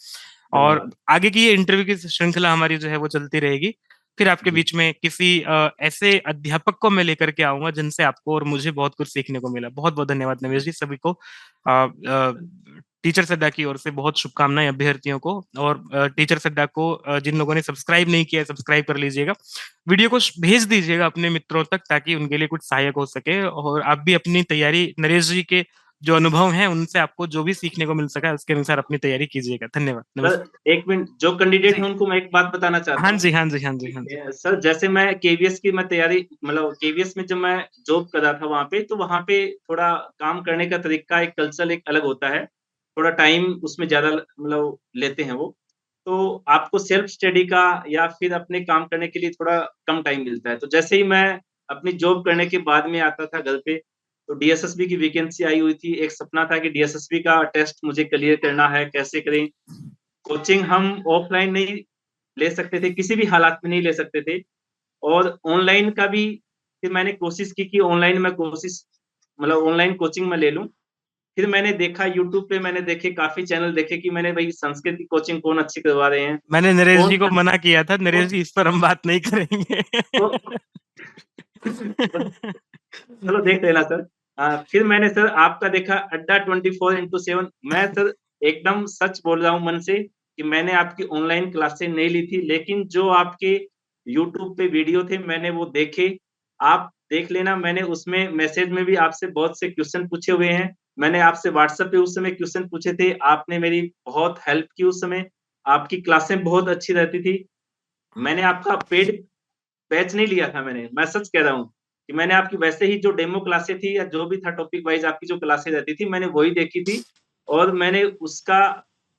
और धन्यवाद। आगे की ये इंटरव्यू की श्रृंखला हमारी जो है वो चलती रहेगी। फिर आपके जी, बीच में किसी ऐसे अध्यापक को मैं लेकर के आऊंगा जिनसे आपको और मुझे बहुत कुछ सीखने को मिला। बहुत बहुत धन्यवाद नवेश जी। सभी को टीचर सड्डा की ओर से बहुत शुभकामनाएं अभ्यर्थियों को। और टीचर सड्डा को जिन लोगों ने सब्सक्राइब नहीं किया है, सब्सक्राइब कर लीजिएगा। वीडियो को भेज दीजिएगा अपने मित्रों तक ताकि उनके लिए कुछ सहायक हो सके। और आप भी अपनी तैयारी, नरेश जी के जो अनुभव हैं उनसे आपको जो भी सीखने को मिल सका उसके अनुसार अपनी तैयारी कीजिएगा। धन्यवाद, सर नमस्कार। 1 मिनट, जो कैंडिडेट जी, हैं उनको मैं एक बात बताना चाहता हाँ हूँ। जी, हाँ जी, हाँ जी, हाँ जी। सर जैसे मैं केवीएस की मैं तैयारी मतलब केवीएस में जब मैं जॉब कर रहा था वहाँ पे, तो वहाँ पे थोड़ा काम करने का तरीका, एक कल्चर एक अलग होता है। थोड़ा टाइम उसमें ज़्यादा मतलब लेते हैं वो। तो आपको सेल्फ स्टडी का या फिर अपने काम करने के लिए थोड़ा कम टाइम मिलता है। तो जैसे ही मैं अपनी जॉब करने के बाद में आता था घर पे, तो डीएसएसबी की वैकेंसी आई हुई थी। एक सपना था कि डीएसएसबी का टेस्ट मुझे क्लियर करना है, कैसे करें? कोचिंग हम ऑफलाइन नहीं ले सकते थे, किसी भी हालात में नहीं ले सकते थे। और ऑनलाइन का भी फिर मैंने कोशिश की कि ऑनलाइन मैं कोशिश मतलब ऑनलाइन कोचिंग मैं ले लूँ। फिर मैंने देखा यूट्यूब पे, मैंने देखे काफ़ी चैनल देखे कि मैंने भई संस्कृत की कोचिंग कौन अच्छी करवा रहे हैं, मैंने नरेश कौन जी को सा मना किया था, नरेश कौन जी इस पर हम बात नहीं करेंगे। तो चलो देख लेना सर। फिर मैंने सर आपका देखा अड्डा 24/7। मैं सर एकदम सच बोल रहा हूँ मन से कि मैंने आपकी ऑनलाइन क्लासेस नहीं ली थी, लेकिन जो आपके यूट्यूब पे वीडियो थे मैंने वो देखे। आप देख लेना, मैंने उसमें मैसेज में भी आपसे बहुत से क्वेश्चन पूछे हुए हैं। मैंने आपसे व्हाट्सएप पे उस समय क्वेश्चन पूछे थे, आपने मेरी बहुत हेल्प की उस समय। आपकी क्लासें बहुत अच्छी रहती थी। मैंने आपका पेड बैच नहीं लिया था मैंने, मैं सच कह रहा हूँ कि मैंने आपकी वैसे ही जो डेमो क्लासेस थी या जो भी था टॉपिक वाइज़ आपकी जो क्लासेस रहती थी, मैंने वही देखी थी। और मैंने उसका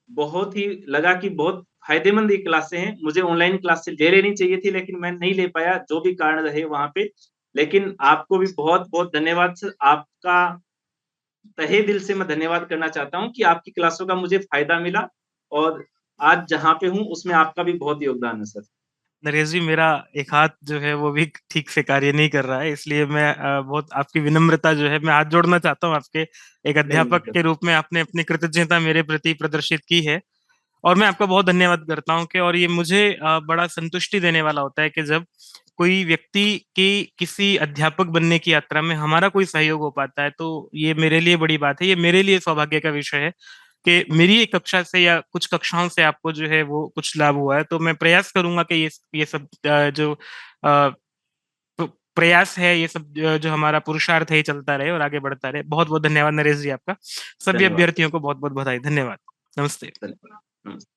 बहुत ही लगा कि बहुत फ़ायदेमंद ये क्लासेस हैं। मुझे ऑनलाइन क्लासेस ले लेनी चाहिए थी, लेकिन मैं नहीं ले पाया, जो भी कारण रहे वहाँ पे। लेकिन आपको भी बहुत-बहुत धन्यवाद सर। आपका तहे दिल से मैं धन्यवाद करना चाहता हूँ कि आपकी क्लासों का मुझे फ़ायदा मिला। और आज जहाँ पे हूँ, उसमें आपका भी बहुत योगदान है सर। नरेश जी, मेरा एक हाथ जो है वो भी ठीक से कार्य नहीं कर रहा है, इसलिए मैं बहुत आपकी विनम्रता जो है मैं हाथ जोड़ना चाहता हूँ आपके। एक नहीं, नहीं अध्यापक सर। के रूप में आपने अपनी कृतज्ञता मेरे प्रति प्रदर्शित की है और मैं आपका बहुत धन्यवाद करता हूँ। कि और ये मुझे बड़ा संतुष्टि देने वाला होता है कि जब कोई व्यक्ति की किसी अध्यापक बनने की यात्रा में हमारा कोई सहयोग हो पाता है, तो ये मेरे लिए बड़ी बात है। ये मेरे लिए सौभाग्य का विषय है कि मेरी एक कक्षा से या कुछ कक्षाओं से आपको जो है वो कुछ लाभ हुआ है। तो मैं प्रयास करूंगा कि ये सब जो प्रयास है, ये सब जो हमारा पुरुषार्थ है, ये चलता रहे और आगे बढ़ता रहे। बहुत बहुत धन्यवाद नरेश जी आपका। सभी धन्यवाद सर। अभ्यर्थियों को बहुत बहुत बधाई। धन्यवाद। नमस्ते। धन्यवाद। नमस्ते।